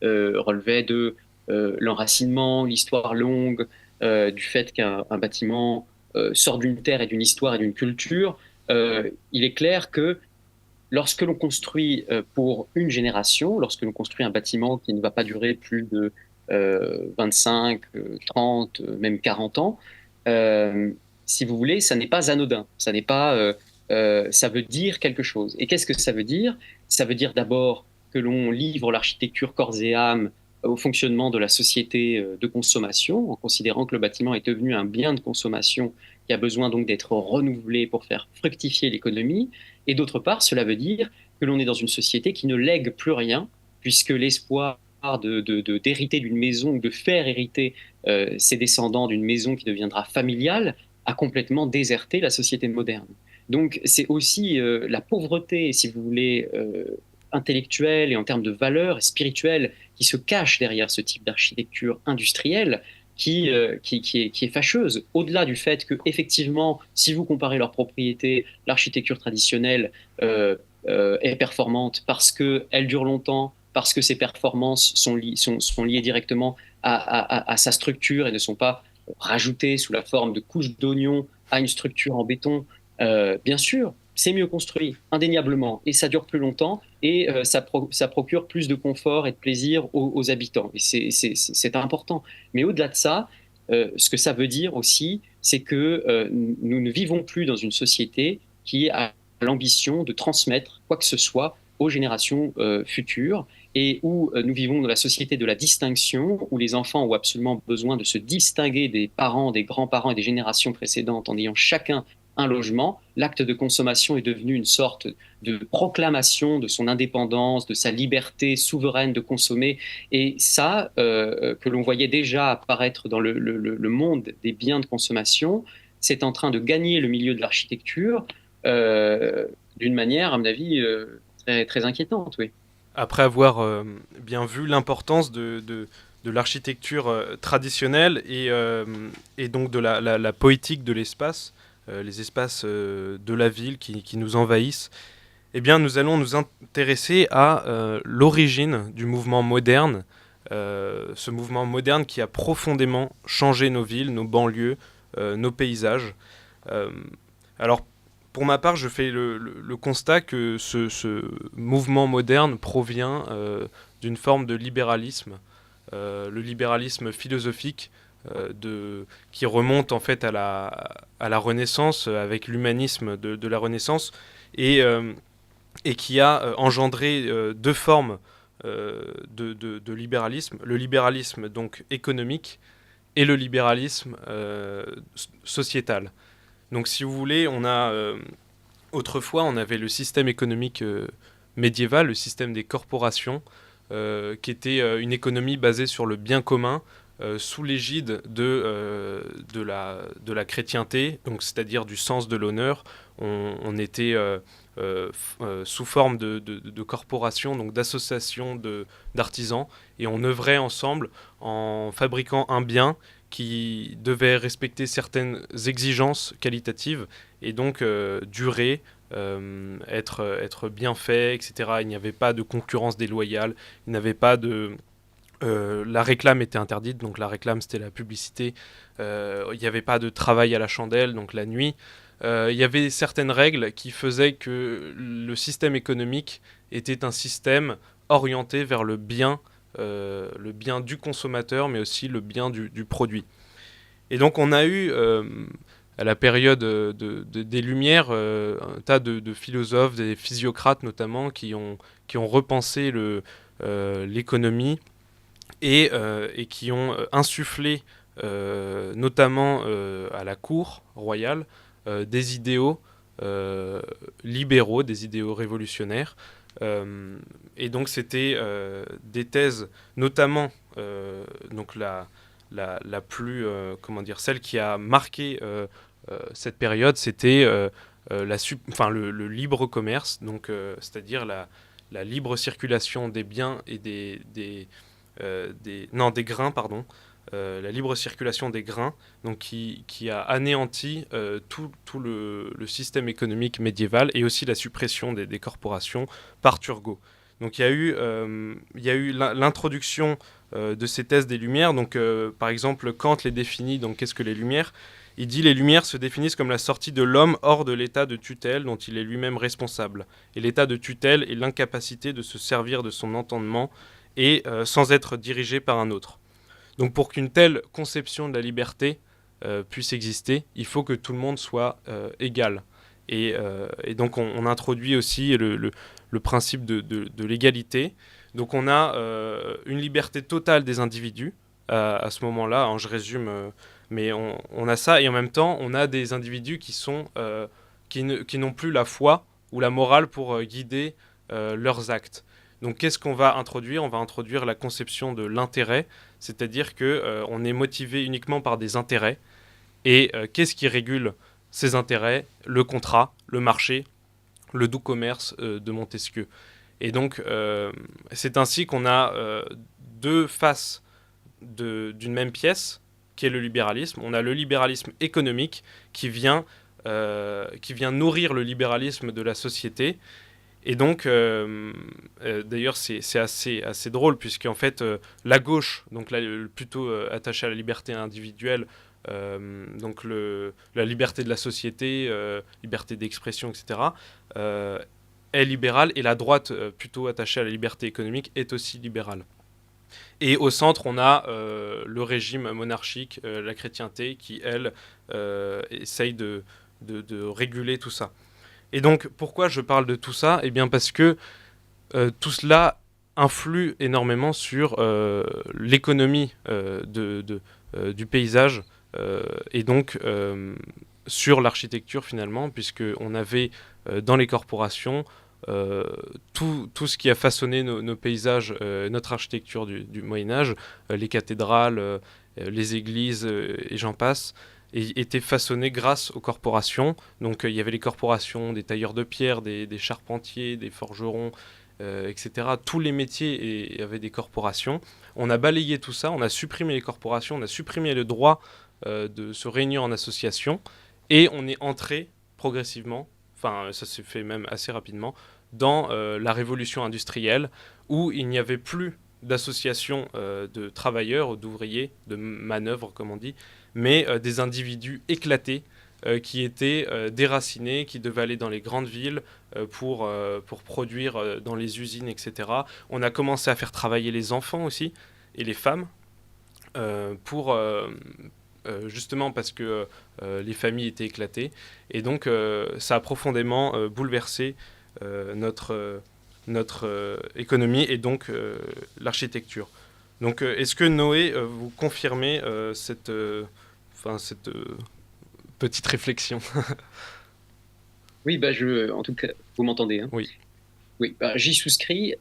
C: relevait de l'enracinement, l'histoire longue, du fait qu'un bâtiment sort d'une terre et d'une histoire et d'une culture. Il est clair que lorsque l'on construit pour une génération, lorsque l'on construit un bâtiment qui ne va pas durer plus de 25, 30, même 40 ans, euh, si vous voulez, ça n'est pas anodin. Ça n'est pas, ça veut dire quelque chose. Et qu'est-ce que ça veut dire? Ça veut dire d'abord que l'on livre l'architecture corps et âme au fonctionnement de la société de consommation, en considérant que le bâtiment est devenu un bien de consommation qui a besoin donc d'être renouvelé pour faire fructifier l'économie. Et d'autre part, cela veut dire que l'on est dans une société qui ne lègue plus rien, puisque l'espoir d'hériter d'une maison ou de faire hériter ses descendants d'une maison qui deviendra familiale a complètement déserté la société moderne. Donc c'est aussi la pauvreté, si vous voulez, intellectuelle et en termes de valeurs spirituelles qui se cache derrière ce type d'architecture industrielle qui est fâcheuse. Au-delà du fait que, effectivement, si vous comparez leurs propriétés, l'architecture traditionnelle est performante parce qu'elle dure longtemps, parce que ses performances sont liées directement à sa structure et ne sont pas rajoutées sous la forme de couches d'oignons à une structure en béton. Bien sûr, c'est mieux construit, indéniablement, et ça dure plus longtemps, et ça procure plus de confort et de plaisir aux habitants. Et c'est important. Mais au-delà de ça, ce que ça veut dire aussi, c'est que nous ne vivons plus dans une société qui a l'ambition de transmettre quoi que ce soit aux générations futures, et où nous vivons dans la société de la distinction, où les enfants ont absolument besoin de se distinguer des parents, des grands-parents et des générations précédentes en ayant chacun un logement. L'acte de consommation est devenu une sorte de proclamation de son indépendance, de sa liberté souveraine de consommer. Et ça, que l'on voyait déjà apparaître dans le monde des biens de consommation, c'est en train de gagner le milieu de l'architecture d'une manière, à mon avis, très, très inquiétante, oui.
B: Après avoir bien vu l'importance de l'architecture traditionnelle et donc de la poétique de l'espace, les espaces de la ville qui nous envahissent, eh bien, nous allons nous intéresser à l'origine du mouvement moderne, ce mouvement moderne qui a profondément changé nos villes, nos banlieues, nos paysages. Euh, alors, pour ma part, je fais le constat que ce mouvement moderne provient d'une forme de libéralisme, le libéralisme philosophique qui remonte en fait à la Renaissance, avec l'humanisme de la Renaissance, et, euh, et qui a engendré deux formes de libéralisme. Le libéralisme donc économique et le libéralisme sociétal. Donc si vous voulez, autrefois on avait le système économique médiéval, le système des corporations, qui était une économie basée sur le bien commun, sous l'égide de la chrétienté, donc c'est-à-dire du sens de l'honneur. On était sous forme de corporations, donc d'associations d'artisans, et on œuvrait ensemble en fabriquant un bien qui devait respecter certaines exigences qualitatives et donc durer, être bien fait, etc. Il n'y avait pas de concurrence déloyale, il n'y avait pas de... la réclame était interdite, donc la réclame c'était la publicité. Il n'y avait pas de travail à la chandelle, donc la nuit. Il y avait certaines règles qui faisaient que le système économique était un système orienté vers le bien du consommateur, mais aussi le bien du produit. Et donc on a eu, à la période des Lumières, un tas de philosophes, des physiocrates notamment, qui ont repensé l'économie et qui ont insufflé, notamment à la cour royale, des idéaux libéraux, des idéaux révolutionnaires. Et donc c'était des thèses, notamment donc la plus, comment dire, celle qui a marqué cette période, c'était le libre commerce, donc c'est-à-dire la libre circulation des biens et des grains, pardon, la libre circulation des grains, donc qui a anéanti tout le système économique médiéval et aussi la suppression des corporations par Turgot. Donc il y a eu l'introduction de ces thèses des Lumières. Donc par exemple, Kant les définit. Donc qu'est-ce que les Lumières? Il dit les Lumières se définissent comme la sortie de l'homme hors de l'état de tutelle dont il est lui-même responsable. Et l'état de tutelle est l'incapacité de se servir de son entendement et sans être dirigé par un autre. Donc pour qu'une telle conception de la liberté puisse exister, il faut que tout le monde soit égal. Et donc on introduit aussi le principe de l'égalité. Donc on a une liberté totale des individus à ce moment-là, hein, je résume, mais on a ça, et en même temps on a des individus qui n'ont plus la foi ou la morale pour guider leurs actes. Donc qu'est-ce qu'on va introduire? On va introduire la conception de l'intérêt, c'est-à-dire qu'on est motivé uniquement par des intérêts. Et qu'est-ce qui régule ces intérêts? Le contrat, le marché, le doux commerce de Montesquieu. Et donc c'est ainsi qu'on a deux faces d'une même pièce, qui est le libéralisme. On a le libéralisme économique qui vient nourrir le libéralisme de la société. Et donc, d'ailleurs, c'est assez drôle, puisqu'en fait, la gauche, donc là, plutôt attachée à la liberté individuelle, donc la liberté de la société, liberté d'expression, etc., est libérale, et la droite, plutôt attachée à la liberté économique, est aussi libérale. Et au centre, on a le régime monarchique, la chrétienté, qui, elle, essaye de réguler tout ça. Et donc, pourquoi je parle de tout ça? Eh bien, parce que tout cela influe énormément sur l'économie du paysage et donc sur l'architecture finalement, puisqu'on avait dans les corporations tout ce qui a façonné nos paysages, notre architecture du Moyen-Âge, les cathédrales, les églises et j'en passe, et étaient façonnées grâce aux corporations. Donc il y avait les corporations des tailleurs de pierre, des charpentiers, des forgerons, etc. Tous les métiers avaient des corporations. On a balayé tout ça, on a supprimé les corporations, on a supprimé le droit de se réunir en association, et on est entré progressivement, enfin ça s'est fait même assez rapidement, dans la révolution industrielle, où il n'y avait plus d'associations de travailleurs ou d'ouvriers, de manœuvres comme on dit, mais des individus éclatés qui étaient déracinés, qui devaient aller dans les grandes villes pour produire dans les usines, etc. On a commencé à faire travailler les enfants aussi, et les femmes, justement parce que les familles étaient éclatées. Et donc ça a profondément bouleversé notre économie et donc l'architecture. Donc est-ce que Noé, vous confirmez cette petite réflexion?
C: Oui, en tout cas, vous m'entendez, hein?
B: Oui.
C: Oui, j'y souscris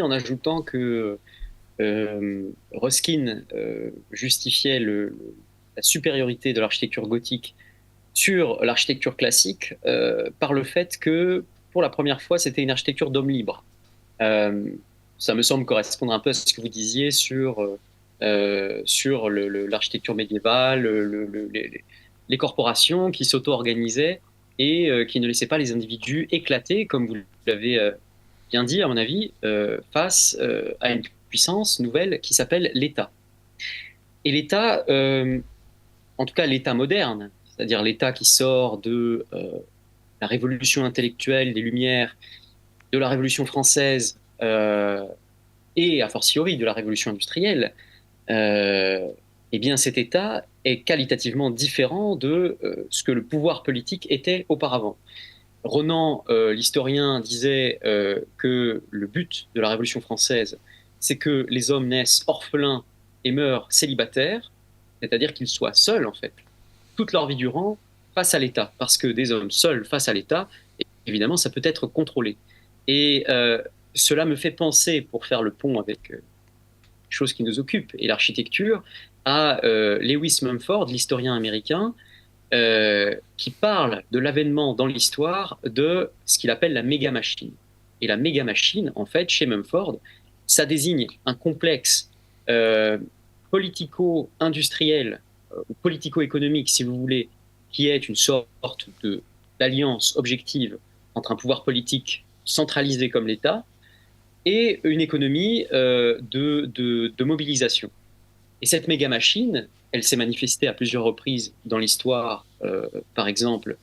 C: en ajoutant que Ruskin justifiait la supériorité de l'architecture gothique sur l'architecture classique par le fait que, pour la première fois, c'était une architecture d'homme libre. Ça me semble correspondre un peu à ce que vous disiez sur l'architecture médiévale, les corporations qui s'auto-organisaient et qui ne laissaient pas les individus éclater, comme vous l'avez bien dit, à mon avis, face à une puissance nouvelle qui s'appelle l'État. Et l'État, en tout cas l'État moderne, c'est-à-dire l'État qui sort de la révolution intellectuelle des Lumières, de la Révolution française et a fortiori de la Révolution industrielle, eh bien cet État est qualitativement différent de ce que le pouvoir politique était auparavant. Renan, l'historien, disait que le but de la Révolution française, c'est que les hommes naissent orphelins et meurent célibataires, c'est-à-dire qu'ils soient seuls, en fait, toute leur vie durant, face à l'État. Parce que des hommes seuls face à l'État, évidemment, ça peut être contrôlé. Et cela me fait penser, pour faire le pont avec chose qui nous occupe, et l'architecture, à Lewis Mumford, l'historien américain, qui parle de l'avènement dans l'histoire de ce qu'il appelle la méga-machine. Et la méga-machine, en fait, chez Mumford, ça désigne un complexe politico-industriel ou politico-économique, si vous voulez, qui est une sorte d'alliance objective entre un pouvoir politique centralisé comme l'État et une économie de mobilisation. Et cette méga-machine, elle s'est manifestée à plusieurs reprises dans l'histoire. Par exemple,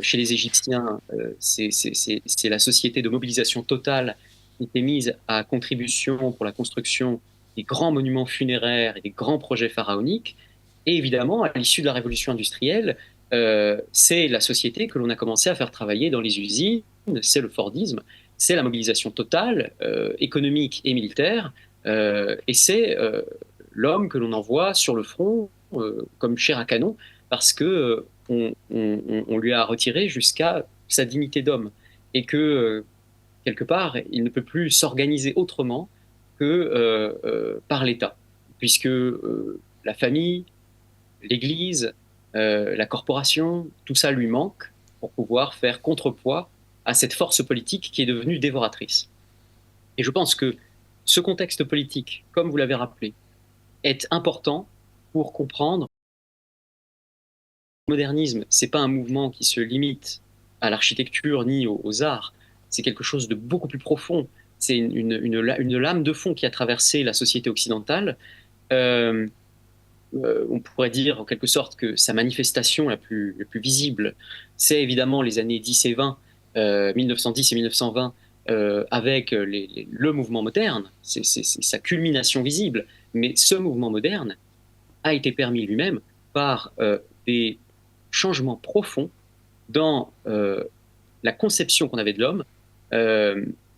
C: chez les Égyptiens, c'est la société de mobilisation totale qui était mise à contribution pour la construction des grands monuments funéraires et des grands projets pharaoniques. Et évidemment, à l'issue de la révolution industrielle, c'est la société que l'on a commencé à faire travailler dans les usines, c'est le Fordisme, c'est la mobilisation totale, économique et militaire, et c'est l'homme que l'on envoie sur le front comme chair à canon, parce que on lui a retiré jusqu'à sa dignité d'homme, et que quelque part, il ne peut plus s'organiser autrement que par l'État, puisque la famille, l'Église, la corporation, tout ça lui manque pour pouvoir faire contrepoids à cette force politique qui est devenue dévoratrice. Et je pense que ce contexte politique, comme vous l'avez rappelé, est important pour comprendre que le modernisme, ce n'est pas un mouvement qui se limite à l'architecture ni aux arts, c'est quelque chose de beaucoup plus profond. C'est une lame de fond qui a traversé la société occidentale. On pourrait dire en quelque sorte que sa manifestation la plus visible, c'est évidemment les années 10 et 20, 1910 et 1920, avec le mouvement moderne, c'est sa culmination visible. Mais ce mouvement moderne a été permis lui-même par des changements profonds dans la conception qu'on avait de l'homme,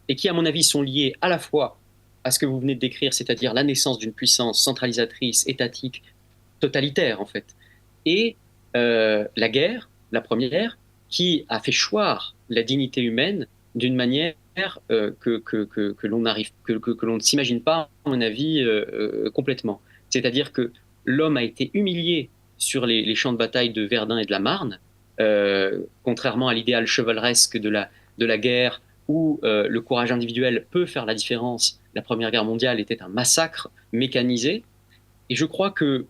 C: et qui, à mon avis, sont liés à la fois à ce que vous venez de décrire, c'est-à-dire la naissance d'une puissance centralisatrice, étatique, totalitaire en fait, et la guerre, la première, qui a fait choir la dignité humaine d'une manière que l'on ne s'imagine pas, à mon avis, complètement. C'est-à-dire que l'homme a été humilié sur les champs de bataille de Verdun et de la Marne, contrairement à l'idéal chevaleresque de la guerre, où le courage individuel peut faire la différence. La Première Guerre mondiale était un massacre mécanisé, et je crois que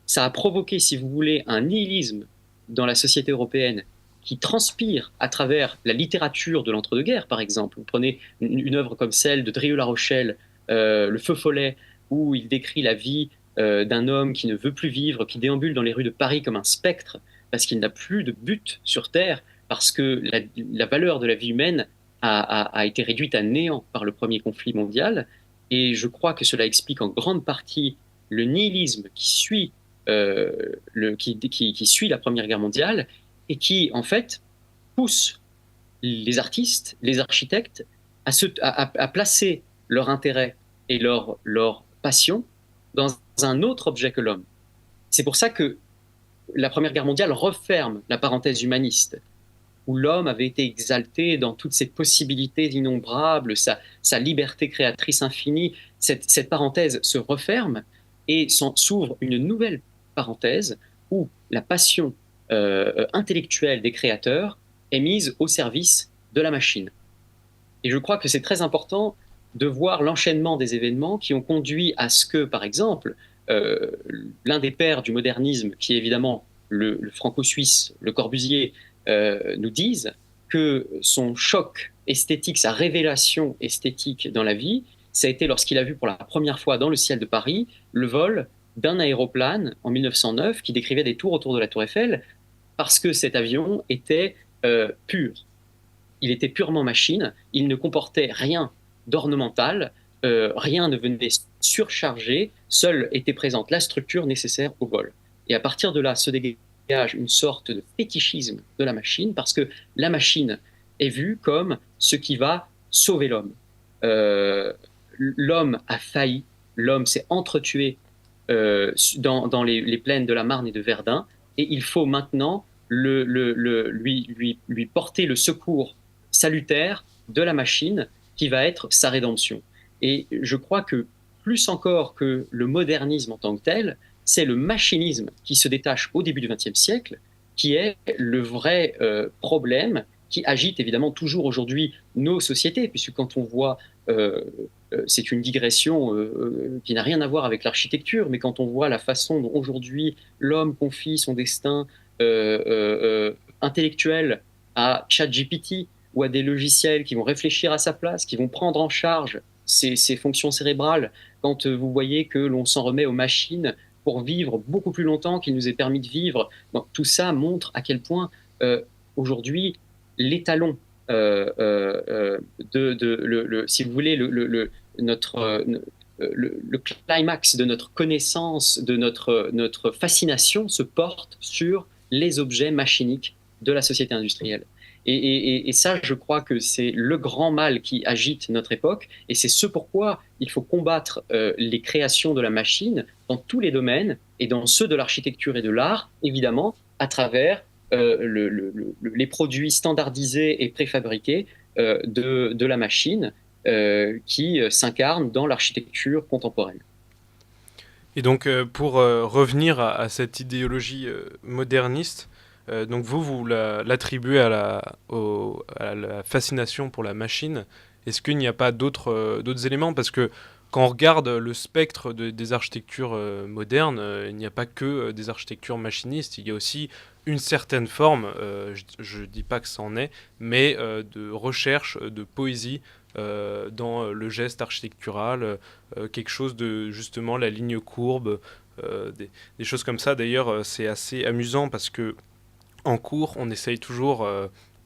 C: ça a provoqué, si vous voulez, un nihilisme dans la société européenne qui transpire à travers la littérature de l'entre-deux-guerres, par exemple. Vous prenez une œuvre comme celle de Drieux-La Rochelle, Le Feu follet, où il décrit la vie d'un homme qui ne veut plus vivre, qui déambule dans les rues de Paris comme un spectre, parce qu'il n'a plus de but sur Terre, parce que la valeur de la vie humaine a été réduite à néant par le premier conflit mondial. Et je crois que cela explique en grande partie le nihilisme qui suit qui suit la Première Guerre mondiale et qui, en fait, pousse les artistes, les architectes à placer leur intérêt et leur passion dans un autre objet que l'homme. C'est pour ça que la Première Guerre mondiale referme la parenthèse humaniste, où l'homme avait été exalté dans toutes ses possibilités innombrables, sa liberté créatrice infinie. Cette parenthèse se referme et s'ouvre une nouvelle parenthèse où la passion intellectuelle des créateurs est mise au service de la machine. Et je crois que c'est très important de voir l'enchaînement des événements qui ont conduit à ce que, par exemple, l'un des pères du modernisme, qui est évidemment le franco-suisse, Le Corbusier, nous dise que son choc esthétique, sa révélation esthétique dans la vie, ça a été lorsqu'il a vu pour la première fois dans le ciel de Paris le vol d'un aéroplane en 1909 qui décrivait des tours autour de la Tour Eiffel, parce que cet avion était pur. Il était purement machine, il ne comportait rien d'ornemental, rien ne venait surcharger, seule était présente la structure nécessaire au vol. Et à partir de là se dégage une sorte de fétichisme de la machine, parce que la machine est vue comme ce qui va sauver l'homme. L'homme a failli, l'homme s'est entretué dans les plaines de la Marne et de Verdun, et il faut maintenant lui porter le secours salutaire de la machine qui va être sa rédemption. Et je crois que plus encore que le modernisme en tant que tel, c'est le machinisme qui se détache au début du XXe siècle, qui est le vrai problème qui agite évidemment toujours aujourd'hui nos sociétés, puisque quand on voit, c'est une digression qui n'a rien à voir avec l'architecture, mais quand on voit la façon dont aujourd'hui l'homme confie son destin intellectuel à ChatGPT ou à des logiciels qui vont réfléchir à sa place, qui vont prendre en charge ses fonctions cérébrales, quand vous voyez que l'on s'en remet aux machines pour vivre beaucoup plus longtemps qu'il nous est permis de vivre, donc, tout ça montre à quel point aujourd'hui l'étalon si vous voulez, le climax de notre connaissance, de notre fascination se porte sur les objets machiniques de la société industrielle. Et ça, je crois que c'est le grand mal qui agite notre époque, et c'est ce pourquoi il faut combattre les créations de la machine dans tous les domaines, et dans ceux de l'architecture et de l'art, évidemment, à travers les produits standardisés et préfabriqués de la machine qui s'incarnent dans l'architecture contemporaine.
B: Et donc, pour revenir à cette idéologie moderniste, donc vous l'attribuez à la fascination pour la machine. Est-ce qu'il n'y a pas d'autres éléments? Parce que quand on regarde le spectre des architectures modernes, il n'y a pas que des architectures machinistes, il y a aussi une certaine forme, je ne dis pas que ça en est, mais de recherche, de poésie dans le geste architectural, quelque chose de justement la ligne courbe, des choses comme ça. D'ailleurs, c'est assez amusant parce que en cours, on essaye toujours,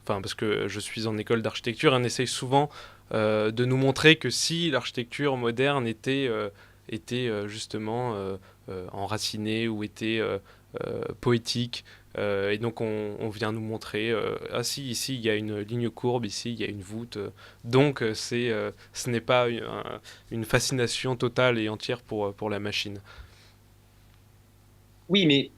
B: parce que je suis en école d'architecture, on essaye souvent de nous montrer que si l'architecture moderne était justement enracinée ou était poétique, et donc on vient nous montrer, ah si, ici il y a une ligne courbe, ici il y a une voûte, donc ce n'est pas une fascination totale et entière pour la machine.
C: Oui, mais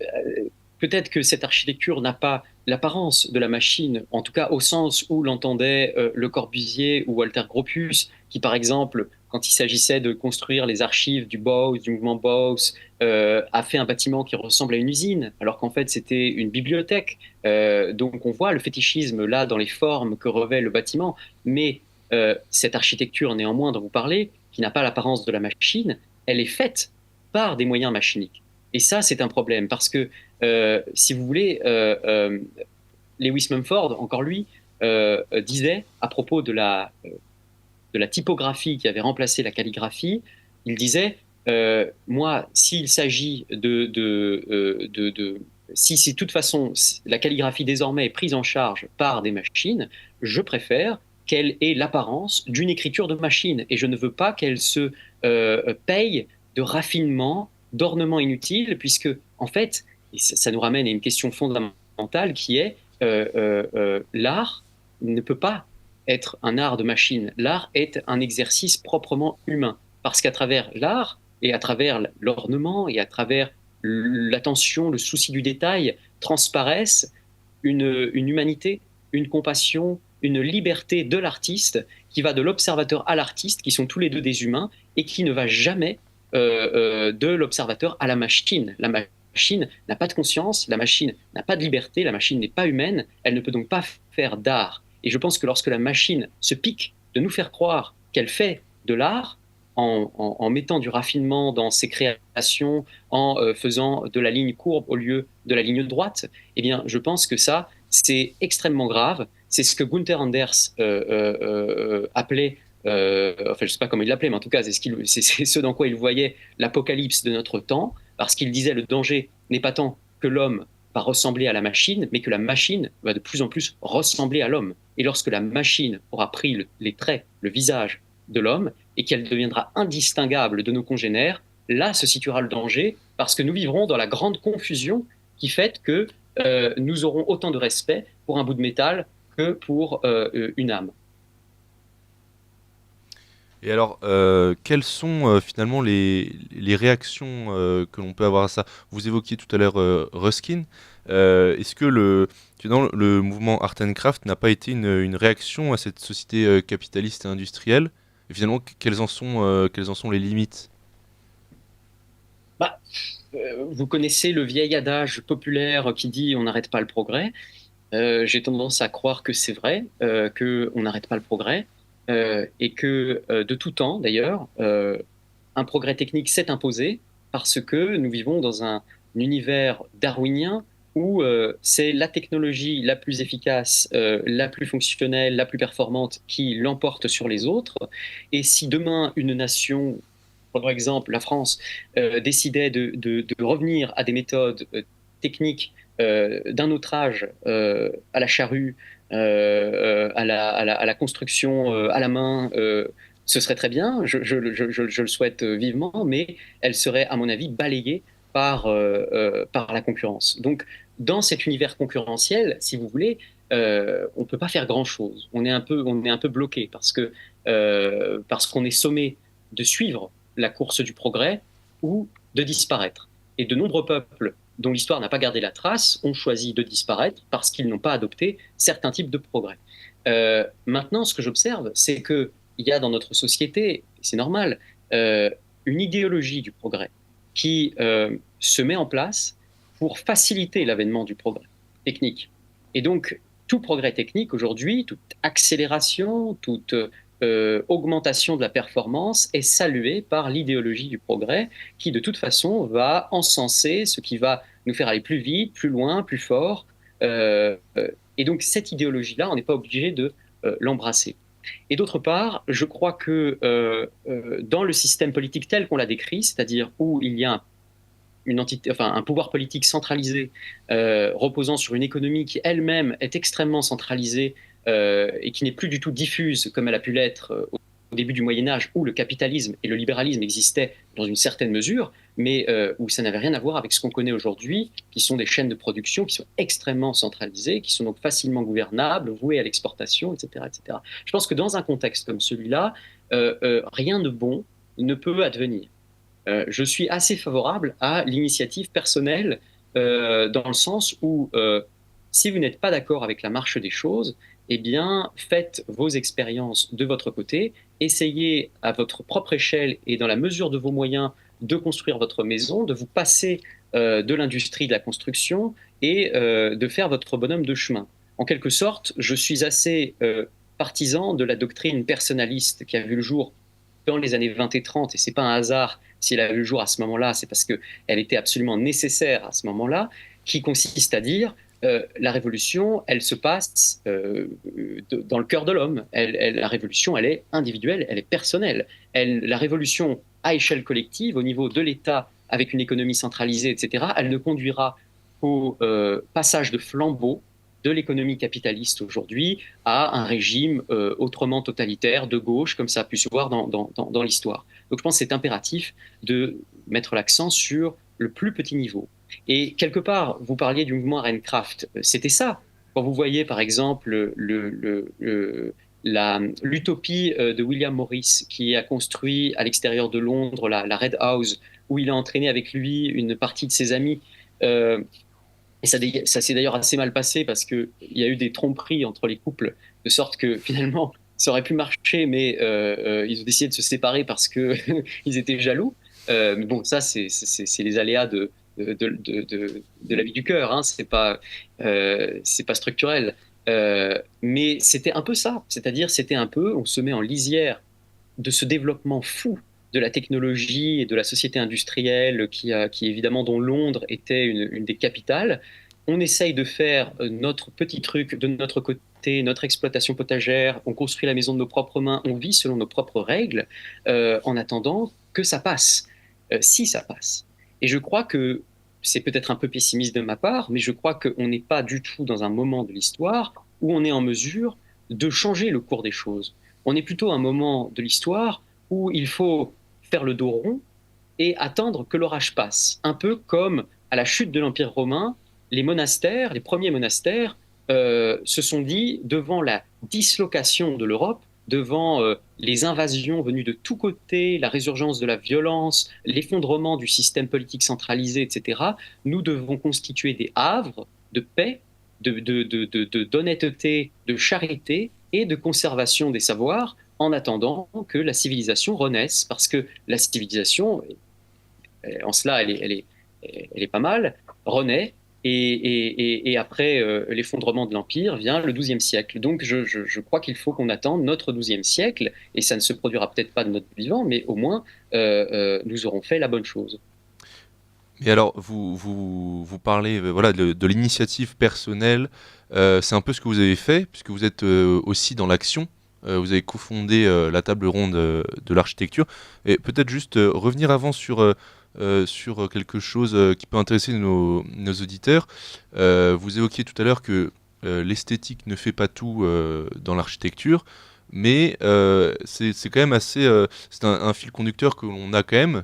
C: peut-être que cette architecture n'a pas l'apparence de la machine, en tout cas au sens où l'entendait Le Corbusier ou Walter Gropius, qui par exemple, quand il s'agissait de construire les archives du Bauhaus, du mouvement Bauhaus, a fait un bâtiment qui ressemble à une usine, alors qu'en fait c'était une bibliothèque. Donc on voit le fétichisme là dans les formes que revêt le bâtiment, mais cette architecture néanmoins dont vous parlez, qui n'a pas l'apparence de la machine, elle est faite par des moyens machiniques. Et ça, c'est un problème parce que, si vous voulez, Lewis Mumford, encore lui, disait à propos de la typographie qui avait remplacé la calligraphie, il disait, moi, s'il s'agit si de toute façon la calligraphie désormais est prise en charge par des machines, je préfère qu'elle ait l'apparence d'une écriture de machine et je ne veux pas qu'elle se paye de raffinement, d'ornement inutile, puisque, en fait, et ça nous ramène à une question fondamentale qui est l'art ne peut pas être un art de machine. L'art est un exercice proprement humain, parce qu'à travers l'art, et à travers l'ornement, et à travers l'attention, le souci du détail, transparaissent une humanité, une compassion, une liberté de l'artiste, qui va de l'observateur à l'artiste, qui sont tous les deux des humains, et qui ne va jamais de l'observateur à la machine. La machine n'a pas de conscience, la machine n'a pas de liberté, la machine n'est pas humaine, elle ne peut donc pas faire d'art. Et je pense que lorsque la machine se pique de nous faire croire qu'elle fait de l'art, en mettant du raffinement dans ses créations, en faisant de la ligne courbe au lieu de la ligne droite, eh bien, je pense que ça, c'est extrêmement grave. C'est ce que Gunther Anders appelait, enfin, je ne sais pas comment il l'appelait, mais en tout cas, c'est ce dans quoi il voyait l'apocalypse de notre temps, parce qu'il disait le danger n'est pas tant que l'homme va ressembler à la machine, mais que la machine va de plus en plus ressembler à l'homme. Et lorsque la machine aura pris les traits, le visage de l'homme, et qu'elle deviendra indistinguable de nos congénères, là se situera le danger, parce que nous vivrons dans la grande confusion qui fait que nous aurons autant de respect pour un bout de métal que pour une âme.
A: Et alors, quelles sont finalement les réactions que l'on peut avoir à ça? Vous évoquiez tout à l'heure Ruskin. Est-ce que finalement, le mouvement Art and Craft n'a pas été une réaction à cette société capitaliste et industrielle? Et finalement, quelles en sont les limites?
C: Bah, vous connaissez le vieil adage populaire qui dit on n'arrête pas le progrès. J'ai tendance à croire que c'est vrai, qu'on n'arrête pas le progrès, et que de tout temps, d'ailleurs, un progrès technique s'est imposé parce que nous vivons dans un univers darwinien où c'est la technologie la plus efficace, la plus fonctionnelle, la plus performante qui l'emporte sur les autres. Et si demain une nation, par exemple la France, décidait de revenir à des méthodes techniques d'un autre âge, à la charrue, à la construction à la main, ce serait très bien, je le souhaite vivement, mais elle serait, à mon avis, balayée par la concurrence. Donc, dans cet univers concurrentiel, si vous voulez, on ne peut pas faire grand-chose. On est un peu bloqué parce qu'on est sommé de suivre la course du progrès ou de disparaître. Et de nombreux peuples dont l'histoire n'a pas gardé la trace ont choisi de disparaître parce qu'ils n'ont pas adopté certains types de progrès. Maintenant, ce que j'observe, c'est qu'il y a dans notre société, c'est normal, une idéologie du progrès qui se met en place pour faciliter l'avènement du progrès technique. Et donc, tout progrès technique aujourd'hui, toute accélération, toute augmentation de la performance est saluée par l'idéologie du progrès qui, de toute façon, va encenser ce qui va nous faire aller plus vite, plus loin, plus fort. Et donc, cette idéologie-là, on n'est pas obligé de l'embrasser. Et d'autre part, je crois que dans le système politique tel qu'on l'a décrit, c'est-à-dire où il y a une entité, enfin, un pouvoir politique centralisé reposant sur une économie qui elle-même est extrêmement centralisée et qui n'est plus du tout diffuse comme elle a pu l'être au début du Moyen Âge où le capitalisme et le libéralisme existaient dans une certaine mesure, mais où ça n'avait rien à voir avec ce qu'on connaît aujourd'hui, qui sont des chaînes de production qui sont extrêmement centralisées, qui sont donc facilement gouvernables, vouées à l'exportation, etc., etc. Je pense que dans un contexte comme celui-là, rien de bon ne peut advenir. Je suis assez favorable à l'initiative personnelle dans le sens où si vous n'êtes pas d'accord avec la marche des choses, eh bien, faites vos expériences de votre côté, essayez à votre propre échelle et dans la mesure de vos moyens de construire votre maison, de vous passer de l'industrie de la construction et de faire votre bonhomme de chemin. En quelque sorte, je suis assez partisan de la doctrine personnaliste qui a vu le jour dans les années 20 et 30, et ce n'est pas un hasard si elle a vu le jour à ce moment-là, c'est parce qu'elle était absolument nécessaire à ce moment-là, qui consiste à dire la révolution, elle se passe dans le cœur de l'homme. La révolution, elle est individuelle, elle est personnelle. La révolution à échelle collective, au niveau de l'État, avec une économie centralisée, etc., elle ne conduira qu'au passage de flambeau de l'économie capitaliste aujourd'hui à un régime autrement totalitaire, de gauche, comme ça a pu se voir dans l'histoire. Donc je pense que c'est impératif de mettre l'accent sur le plus petit niveau. Et quelque part, vous parliez du mouvement Arenkraft, c'était ça. Quand vous voyez par exemple l'utopie de William Morris, qui a construit à l'extérieur de Londres la Red House, où il a entraîné avec lui une partie de ses amis, et ça s'est d'ailleurs assez mal passé parce qu'il y a eu des tromperies entre les couples, de sorte que finalement, ça aurait pu marcher, mais ils ont décidé de se séparer parce qu'ils étaient jaloux. Mais bon, ça, c'est les aléas de la vie du cœur, hein. C'est pas structurel. Mais c'était un peu ça, c'est-à-dire c'était un peu, on se met en lisière de ce développement fou de la technologie et de la société industrielle qui évidemment, dont Londres était une des capitales. On essaye de faire notre petit truc de notre côté, notre exploitation potagère, on construit la maison de nos propres mains, on vit selon nos propres règles, en attendant que ça passe, si ça passe. Et je crois que c'est peut-être un peu pessimiste de ma part, mais je crois qu'on n'est pas du tout dans un moment de l'histoire où on est en mesure de changer le cours des choses. On est plutôt à un moment de l'histoire où il faut faire le dos rond et attendre que l'orage passe. Un peu comme à la chute de l'Empire romain, les monastères, les premiers monastères, se sont dit, devant la dislocation de l'Europe, devant les invasions venues de tous côtés, la résurgence de la violence, l'effondrement du système politique centralisé, etc., nous devons constituer des havres de paix, d'honnêteté, de charité et de conservation des savoirs en attendant que la civilisation renaisse. Parce que la civilisation, en cela, elle est pas mal, renaît Et après l'effondrement de l'Empire vient le XIIe siècle. Donc je crois qu'il faut qu'on attende notre XIIe siècle, et ça ne se produira peut-être pas de notre vivant, mais au moins nous aurons fait la bonne chose.
A: Et alors, vous parlez voilà, de l'initiative personnelle. C'est un peu ce que vous avez fait, puisque vous êtes aussi dans l'action. Vous avez cofondé la table ronde de l'architecture. Et peut-être juste revenir avant sur quelque chose qui peut intéresser nos auditeurs. Vous évoquiez tout à l'heure que l'esthétique ne fait pas tout dans l'architecture, mais c'est quand même assez... c'est un fil conducteur que l'on a quand même.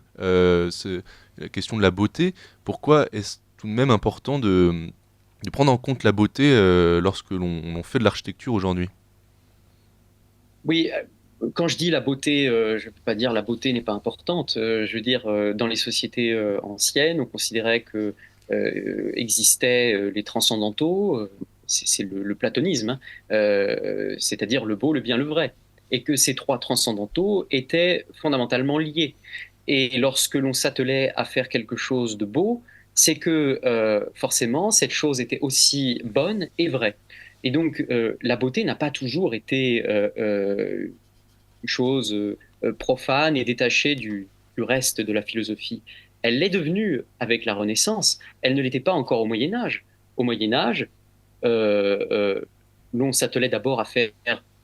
A: C'est la question de la beauté. Pourquoi est-ce tout de même important de prendre en compte la beauté lorsque l'on fait de l'architecture aujourd'hui?
C: Oui, quand je dis la beauté, je ne peux pas dire la beauté n'est pas importante. Je veux dire, dans les sociétés anciennes, on considérait que existaient les transcendantaux, c'est le platonisme, hein, c'est-à-dire le beau, le bien, le vrai, et que ces trois transcendantaux étaient fondamentalement liés. Et lorsque l'on s'attelait à faire quelque chose de beau, c'est que forcément cette chose était aussi bonne et vraie. Et donc la beauté n'a pas toujours été une chose profane et détachée du reste de la philosophie. Elle l'est devenue avec la Renaissance. Elle ne l'était pas encore au Moyen Âge. Au Moyen Âge, euh, euh, l'on s'attelait d'abord à faire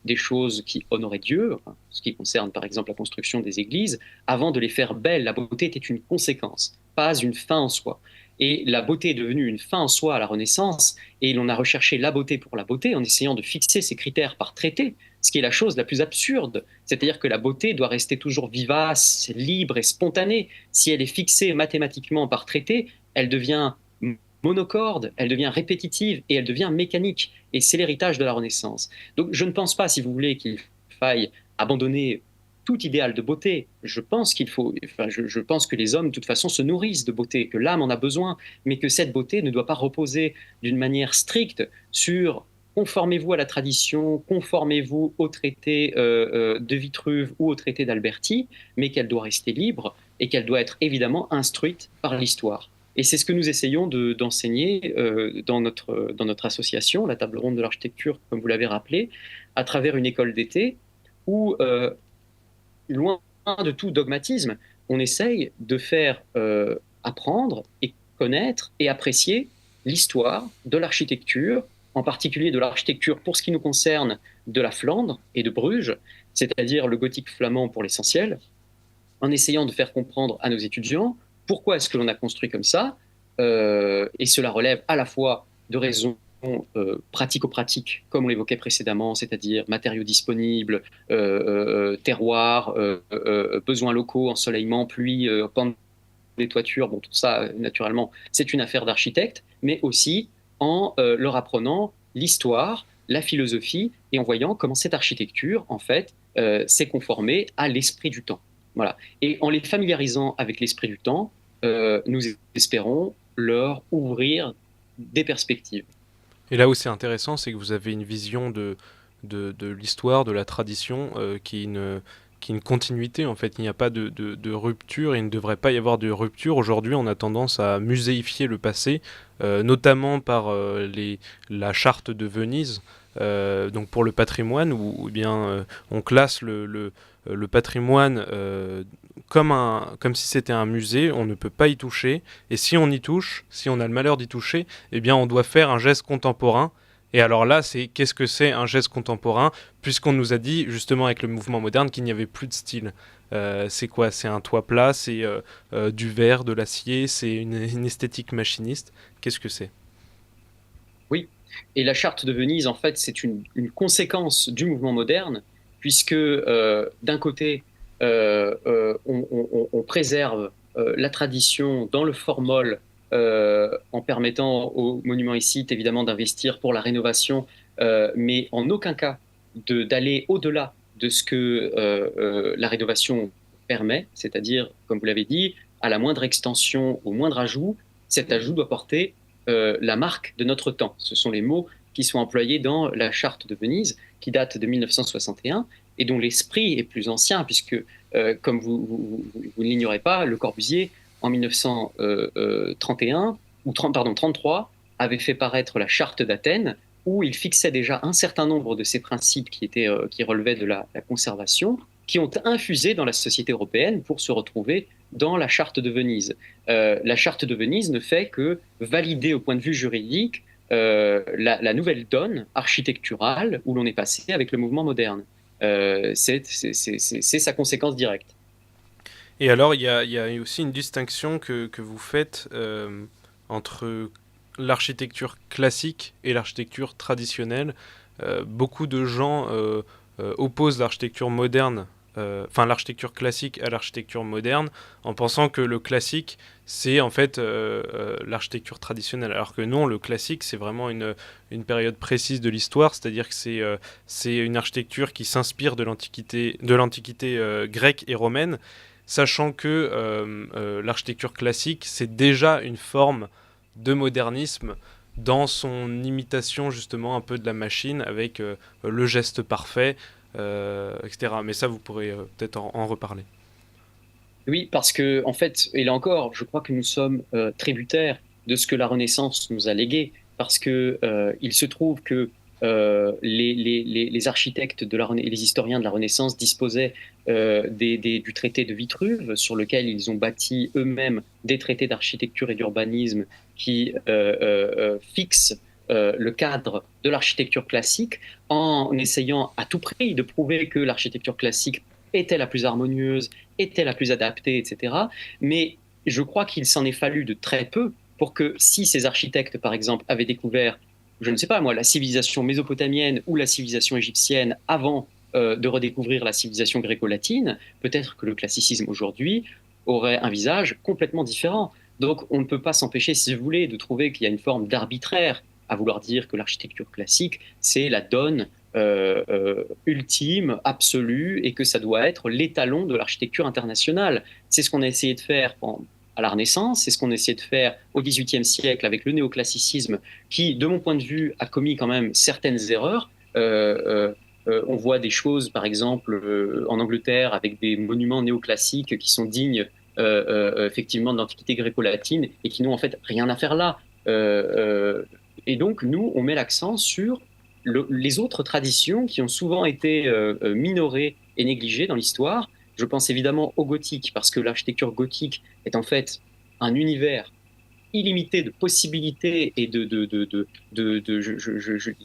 C: des choses qui honoraient Dieu, enfin, ce qui concerne par exemple la construction des églises, avant de les faire belles. La beauté était une conséquence, pas une fin en soi. Et la beauté est devenue une fin en soi à la Renaissance, et l'on a recherché la beauté pour la beauté en essayant de fixer ces critères par traité, ce qui est la chose la plus absurde. C'est-à-dire que la beauté doit rester toujours vivace, libre et spontanée. Si elle est fixée mathématiquement par traité, elle devient monocorde, elle devient répétitive et elle devient mécanique. Et c'est l'héritage de la Renaissance. Donc je ne pense pas, si vous voulez, qu'il faille abandonner tout idéal de beauté. Je pense qu'il faut, enfin, je pense que les hommes, de toute façon, se nourrissent de beauté, que l'âme en a besoin, mais que cette beauté ne doit pas reposer d'une manière stricte sur conformez-vous à la tradition, conformez-vous au traité de Vitruve ou au traité d'Alberti, mais qu'elle doit rester libre et qu'elle doit être évidemment instruite par l'histoire. Et c'est ce que nous essayons d'enseigner dans notre association, la Table ronde de l'architecture, comme vous l'avez rappelé, à travers une école d'été où, loin de tout dogmatisme, on essaye de faire apprendre et connaître et apprécier l'histoire de l'architecture, en particulier de l'architecture pour ce qui nous concerne de la Flandre et de Bruges, c'est-à-dire le gothique flamand pour l'essentiel, en essayant de faire comprendre à nos étudiants pourquoi est-ce que l'on a construit comme ça, et cela relève à la fois de raisons pratico-pratiques, comme on l'évoquait précédemment, c'est-à-dire matériaux disponibles, terroirs, besoins locaux, ensoleillement, pluie, pente des toitures, bon, tout ça, naturellement, c'est une affaire d'architecte, mais aussi en leur apprenant l'histoire, la philosophie, et en voyant comment cette architecture, en fait, s'est conformée à l'esprit du temps. Voilà. Et en les familiarisant avec l'esprit du temps, nous espérons leur ouvrir des perspectives.
B: Et là où c'est intéressant, c'est que vous avez une vision de l'histoire, de la tradition, qui est une continuité en fait. Il n'y a pas de rupture, il ne devrait pas y avoir de rupture. Aujourd'hui, on a tendance à muséifier le passé, notamment par la charte de Venise, donc pour le patrimoine, où bien on classe le patrimoine comme si c'était un musée, on ne peut pas y toucher, et si on y touche, si on a le malheur d'y toucher, eh bien on doit faire un geste contemporain. Et alors là, qu'est-ce que c'est un geste contemporain, puisqu'on nous a dit justement avec le mouvement moderne qu'il n'y avait plus de style. C'est quoi? C'est un toit plat, c'est du verre, de l'acier, c'est une esthétique machiniste. Qu'est-ce que c'est?
C: Oui, et la charte de Venise, en fait, c'est une conséquence du mouvement moderne, puisque d'un côté, on préserve la tradition dans le formol en permettant aux monuments et sites, évidemment, d'investir pour la rénovation, mais en aucun cas d'aller au-delà de ce que la rénovation permet, c'est-à-dire, comme vous l'avez dit, à la moindre extension, au moindre ajout, cet ajout doit porter la marque de notre temps. Ce sont les mots qui sont employés dans la charte de Venise, qui date de 1961 et dont l'esprit est plus ancien, puisque, comme vous ne l'ignorez pas, Le Corbusier, en 1931, ou 30, pardon, 33, avait fait paraître la charte d'Athènes, où il fixait déjà un certain nombre de ces principes qui relevaient de la conservation, qui ont infusé dans la société européenne pour se retrouver dans la charte de Venise. La charte de Venise ne fait que valider au point de vue juridique la nouvelle donne architecturale où l'on est passé avec le mouvement moderne. C'est sa conséquence directe.
B: Et alors, il y a aussi une distinction que vous faites entre l'architecture classique et l'architecture traditionnelle. Beaucoup de gens opposent l'architecture moderne, enfin l'architecture classique à l'architecture moderne, en pensant que le classique, c'est en fait l'architecture traditionnelle. Alors que non, le classique, c'est vraiment une période précise de l'histoire, c'est-à-dire que c'est une architecture qui s'inspire de l'Antiquité grecque et romaine, sachant que l'architecture classique, c'est déjà une forme de modernisme dans son imitation justement un peu de la machine avec le geste parfait, etc. Mais ça, vous pourrez peut-être en reparler.
C: Oui, parce que, en fait, et là encore, je crois que nous sommes tributaires de ce que la Renaissance nous a légué, parce que il se trouve que les architectes et les historiens de la Renaissance disposaient du traité de Vitruve, sur lequel ils ont bâti eux-mêmes des traités d'architecture et d'urbanisme qui fixent le cadre de l'architecture classique, en essayant à tout prix de prouver que l'architecture classique était la plus harmonieuse, était la plus adaptée, etc. Mais je crois qu'il s'en est fallu de très peu pour que si ces architectes, par exemple, avaient découvert, je ne sais pas moi, la civilisation mésopotamienne ou la civilisation égyptienne avant de redécouvrir la civilisation gréco-latine, peut-être que le classicisme aujourd'hui aurait un visage complètement différent. Donc on ne peut pas s'empêcher, si vous voulez, de trouver qu'il y a une forme d'arbitraire à vouloir dire que l'architecture classique, c'est la donne ultime, absolue, et que ça doit être l'étalon de l'architecture internationale. C'est ce qu'on a essayé de faire à la Renaissance, c'est ce qu'on a essayé de faire au XVIIIe siècle avec le néoclassicisme, qui, de mon point de vue, a commis quand même certaines erreurs. On voit des choses, par exemple, en Angleterre, avec des monuments néoclassiques qui sont dignes effectivement de l'Antiquité gréco-latine et qui n'ont en fait rien à faire là. Et donc, nous, on met l'accent sur les autres traditions qui ont souvent été minorées et négligées dans l'histoire. Je pense évidemment au gothique, parce que l'architecture gothique est en fait un univers illimité de possibilités et de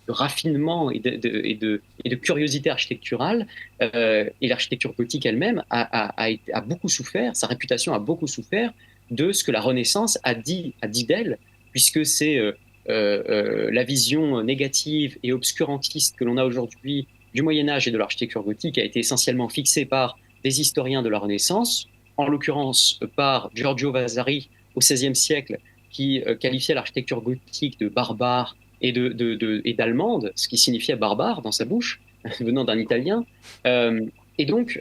C: raffinement et de curiosité architecturale. Et l'architecture gothique elle-même a beaucoup souffert, sa réputation a beaucoup souffert de ce que la Renaissance a dit d'elle, puisque c'est la vision négative et obscurantiste que l'on a aujourd'hui du Moyen-Âge et de l'architecture gothique a été essentiellement fixée par des historiens de la Renaissance, en l'occurrence par Giorgio Vasari au XVIe siècle, qui qualifiait l'architecture gothique de barbare et d'allemande, ce qui signifiait barbare dans sa bouche, venant d'un italien. Et donc,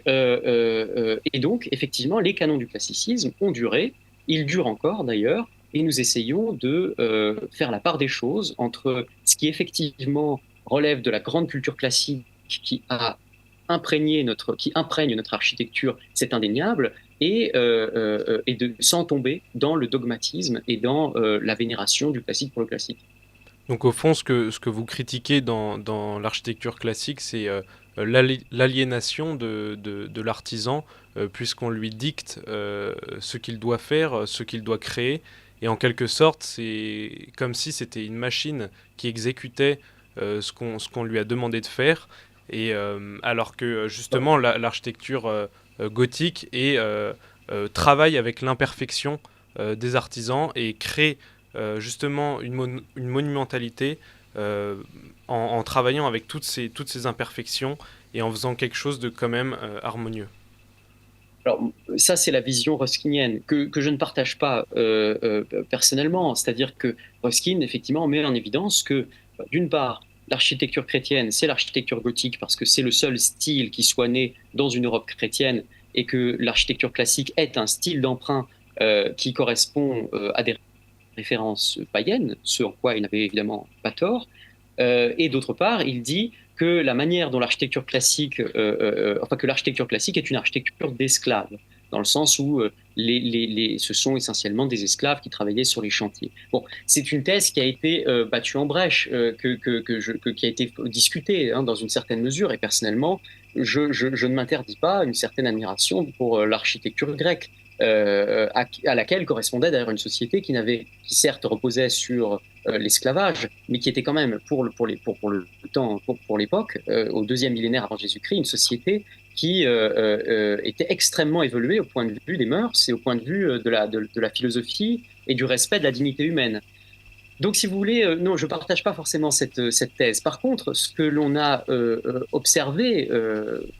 C: effectivement, les canons du classicisme ont duré, ils durent encore d'ailleurs, et nous essayons de faire la part des choses entre ce qui effectivement relève de la grande culture classique qui imprègne notre architecture, c'est indéniable, et sans tomber dans le dogmatisme et dans la vénération du classique pour le classique.
B: Donc au fond, ce que vous critiquez dans l'architecture classique, c'est l'aliénation de l'artisan, puisqu'on lui dicte ce qu'il doit faire, ce qu'il doit créer. Et en quelque sorte, c'est comme si c'était une machine qui exécutait ce qu'on lui a demandé de faire. Et alors que justement, l'architecture gothique travaille avec l'imperfection des artisans et crée justement une monumentalité en travaillant avec toutes ces imperfections et en faisant quelque chose de quand même harmonieux.
C: Alors, ça, c'est la vision ruskinienne que je ne partage pas personnellement. C'est-à-dire que Ruskin, effectivement, met en évidence que, d'une part, l'architecture chrétienne, c'est l'architecture gothique parce que c'est le seul style qui soit né dans une Europe chrétienne et que l'architecture classique est un style d'emprunt qui correspond à des références païennes, ce en quoi il n'avait évidemment pas tort. Et d'autre part, il dit que la manière dont l'architecture classique, que l'architecture classique est une architecture d'esclaves. dans le sens où ce sont essentiellement des esclaves qui travaillaient sur les chantiers. Bon, c'est une thèse qui a été battue en brèche, qui a été discutée dans une certaine mesure, et personnellement, je ne m'interdis pas une certaine admiration pour l'architecture grecque, à laquelle correspondait d'ailleurs une société qui certes reposait sur l'esclavage, mais qui était quand même pour l'époque, au deuxième millénaire avant Jésus-Christ, une société qui était extrêmement évoluée au point de vue des mœurs et au point de vue de la philosophie et du respect de la dignité humaine. Donc, si vous voulez, non, je ne partage pas forcément cette thèse. Par contre, ce que l'on a observé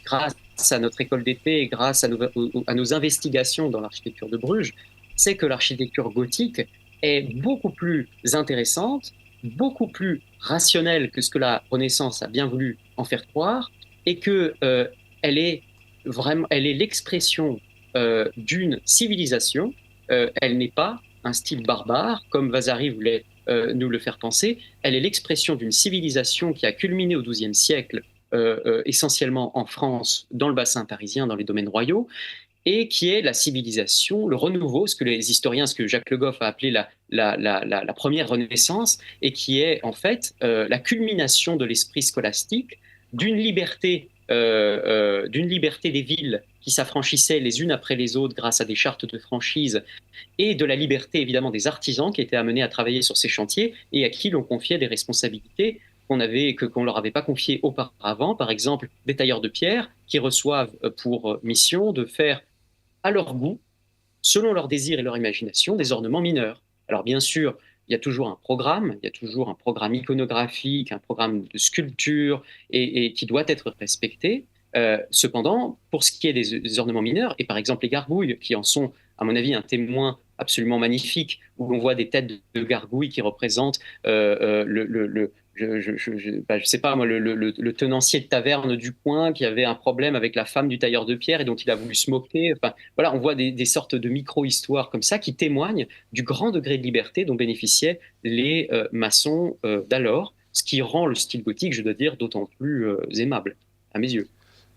C: grâce à notre école d'été et grâce à nos investigations dans l'architecture de Bruges, c'est que l'architecture gothique est beaucoup plus intéressante, beaucoup plus rationnelle que ce que la Renaissance a bien voulu en faire croire, et que elle est l'expression d'une civilisation. Elle n'est pas un style barbare, comme Vasari voulait nous le faire penser. Elle est l'expression d'une civilisation qui a culminé au XIIe siècle, essentiellement en France, dans le bassin parisien, dans les domaines royaux, et qui est la civilisation, le renouveau, ce que Jacques Le Goff a appelé la première Renaissance, et qui est en fait la culmination de l'esprit scolastique, d'une liberté des villes qui s'affranchissaient les unes après les autres grâce à des chartes de franchise, et de la liberté évidemment des artisans qui étaient amenés à travailler sur ces chantiers et à qui l'on confiait des responsabilités qu'on ne leur avait pas confiées auparavant. Par exemple, des tailleurs de pierre qui reçoivent pour mission de faire à leur goût, selon leur désir et leur imagination, des ornements mineurs. Alors bien sûr, il y a toujours un programme iconographique, un programme de sculpture, et qui doit être respecté. Cependant, pour ce qui est des ornements mineurs, et par exemple les gargouilles, qui en sont, à mon avis, un témoin absolument magnifique, où l'on voit des têtes de gargouilles qui représentent je sais pas moi, le tenancier de taverne du coin qui avait un problème avec la femme du tailleur de pierre et dont il a voulu se moquer. Enfin, voilà, on voit des sortes de micro-histoires comme ça qui témoignent du grand degré de liberté dont bénéficiaient les maçons d'alors, ce qui rend le style gothique, je dois dire, d'autant plus aimable à mes yeux.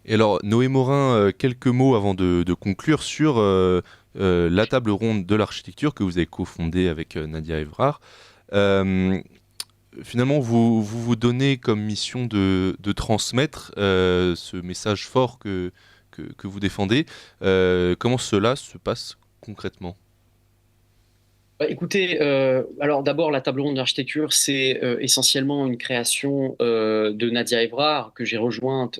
A: Et alors, Noé Morin, quelques mots avant de conclure sur la table ronde de l'architecture que vous avez cofondée avec Nadia Evrard. Finalement, vous donnez comme mission de transmettre ce message fort que vous défendez. Comment cela se passe concrètement ?
C: Écoutez, alors d'abord, la table ronde d'architecture, c'est essentiellement une création de Nadia Evrard que j'ai rejointe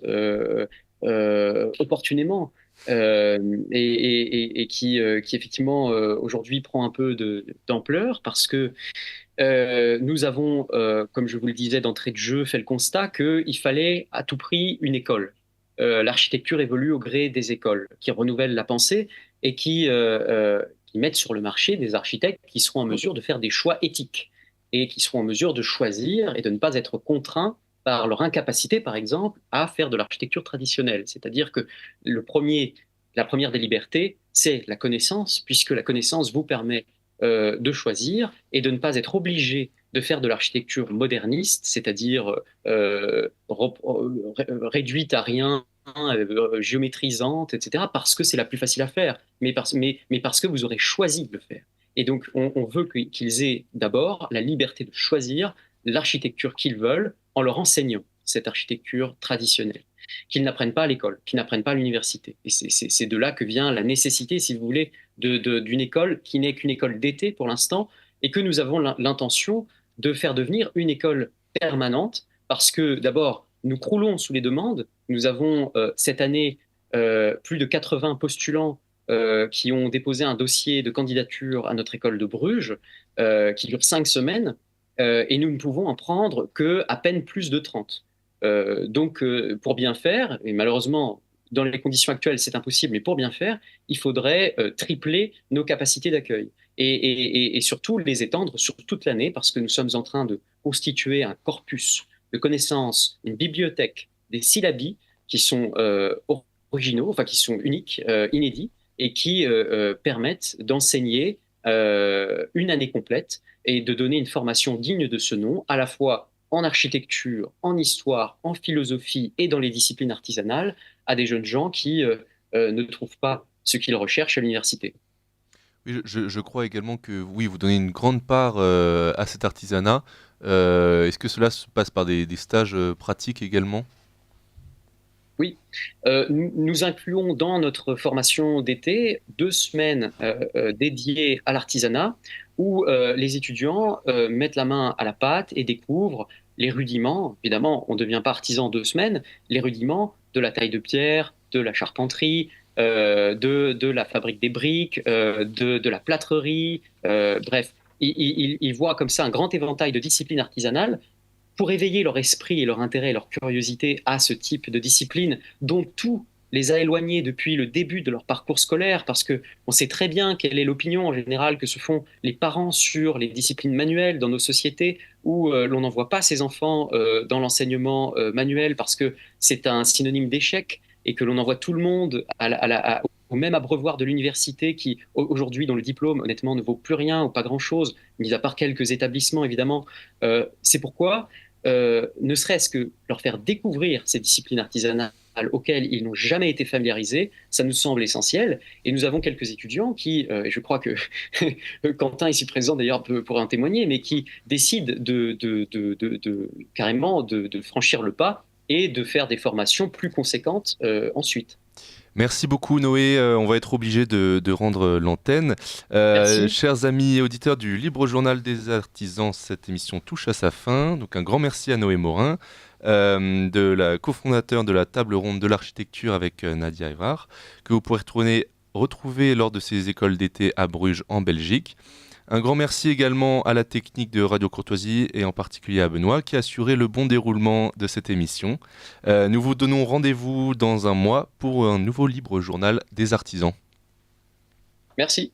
C: opportunément et qui effectivement aujourd'hui prend un peu d'ampleur parce que nous avons, comme je vous le disais d'entrée de jeu, fait le constat qu'il fallait à tout prix une école. L'architecture évolue au gré des écoles qui renouvellent la pensée et qui mettent sur le marché des architectes qui seront en mesure de faire des choix éthiques et qui seront en mesure de choisir et de ne pas être contraints par leur incapacité, par exemple, à faire de l'architecture traditionnelle. C'est-à-dire que la première des libertés, c'est la connaissance, puisque la connaissance vous permet de choisir et de ne pas être obligé de faire de l'architecture moderniste, c'est-à-dire réduite à rien, géométrisante, etc., parce que c'est la plus facile à faire, mais parce que vous aurez choisi de le faire. Et donc, on veut qu'ils aient d'abord la liberté de choisir l'architecture qu'ils veulent en leur enseignant cette architecture traditionnelle, qu'ils n'apprennent pas à l'école, qu'ils n'apprennent pas à l'université. Et c'est de là que vient la nécessité, si vous voulez, d'une école qui n'est qu'une école d'été pour l'instant, et que nous avons l'intention de faire devenir une école permanente, parce que d'abord, nous croulons sous les demandes. Nous avons cette année plus de 80 postulants qui ont déposé un dossier de candidature à notre école de Bruges, qui dure 5 semaines, et nous ne pouvons en prendre qu'à peine plus de 30. Donc, pour bien faire, et malheureusement, dans les conditions actuelles, c'est impossible, mais pour bien faire, il faudrait tripler nos capacités d'accueil et surtout les étendre sur toute l'année parce que nous sommes en train de constituer un corpus de connaissances, une bibliothèque, des syllabes qui sont originaux, enfin qui sont uniques, inédits et qui permettent d'enseigner une année complète et de donner une formation digne de ce nom, à la fois en architecture, en histoire, en philosophie et dans les disciplines artisanales, à des jeunes gens qui ne trouvent pas ce qu'ils recherchent à l'université.
A: Oui, je crois également que oui, vous donnez une grande part à cet artisanat. Est-ce que cela se passe par des stages pratiques également?
C: Oui, nous incluons dans notre formation d'été 2 semaines dédiées à l'artisanat où les étudiants mettent la main à la pâte et découvrent les rudiments. Évidemment, on ne devient pas artisan en 2 semaines, les rudiments de la taille de pierre, de la charpenterie, de la fabrique des briques, de la plâtrerie, bref. Ils voient comme ça un grand éventail de disciplines artisanales pour éveiller leur esprit et leur intérêt et leur curiosité à ce type de discipline dont tout les a éloignés depuis le début de leur parcours scolaire, parce que on sait très bien quelle est l'opinion en général que se font les parents sur les disciplines manuelles dans nos sociétés, où l'on n'envoie pas ses enfants dans l'enseignement manuel parce que c'est un synonyme d'échec, et que l'on envoie tout le monde au même abreuvoir de l'université qui, aujourd'hui, dont le diplôme, honnêtement, ne vaut plus rien ou pas grand-chose, mis à part quelques établissements, évidemment. C'est pourquoi ne serait-ce que leur faire découvrir ces disciplines artisanales auxquelles ils n'ont jamais été familiarisés, ça nous semble essentiel. Et nous avons quelques étudiants qui, et je crois que Quentin ici présent d'ailleurs pourrait en témoigner, mais qui décident carrément de franchir le pas et de faire des formations plus conséquentes ensuite.
A: Merci beaucoup Noé, on va être obligé de rendre l'antenne.
C: Merci.
A: Chers amis et auditeurs du Libre Journal des Artisans, cette émission touche à sa fin. Donc un grand merci à Noé Morin, de la cofondateur de la table ronde de l'architecture avec Nadia Evar, que vous pourrez retrouver lors de ces écoles d'été à Bruges en Belgique. Un grand merci également à la technique de Radio Courtoisie et en particulier à Benoît qui a assuré le bon déroulement de cette émission. Nous vous donnons rendez-vous dans un mois pour un nouveau Libre Journal des Artisans.
C: Merci.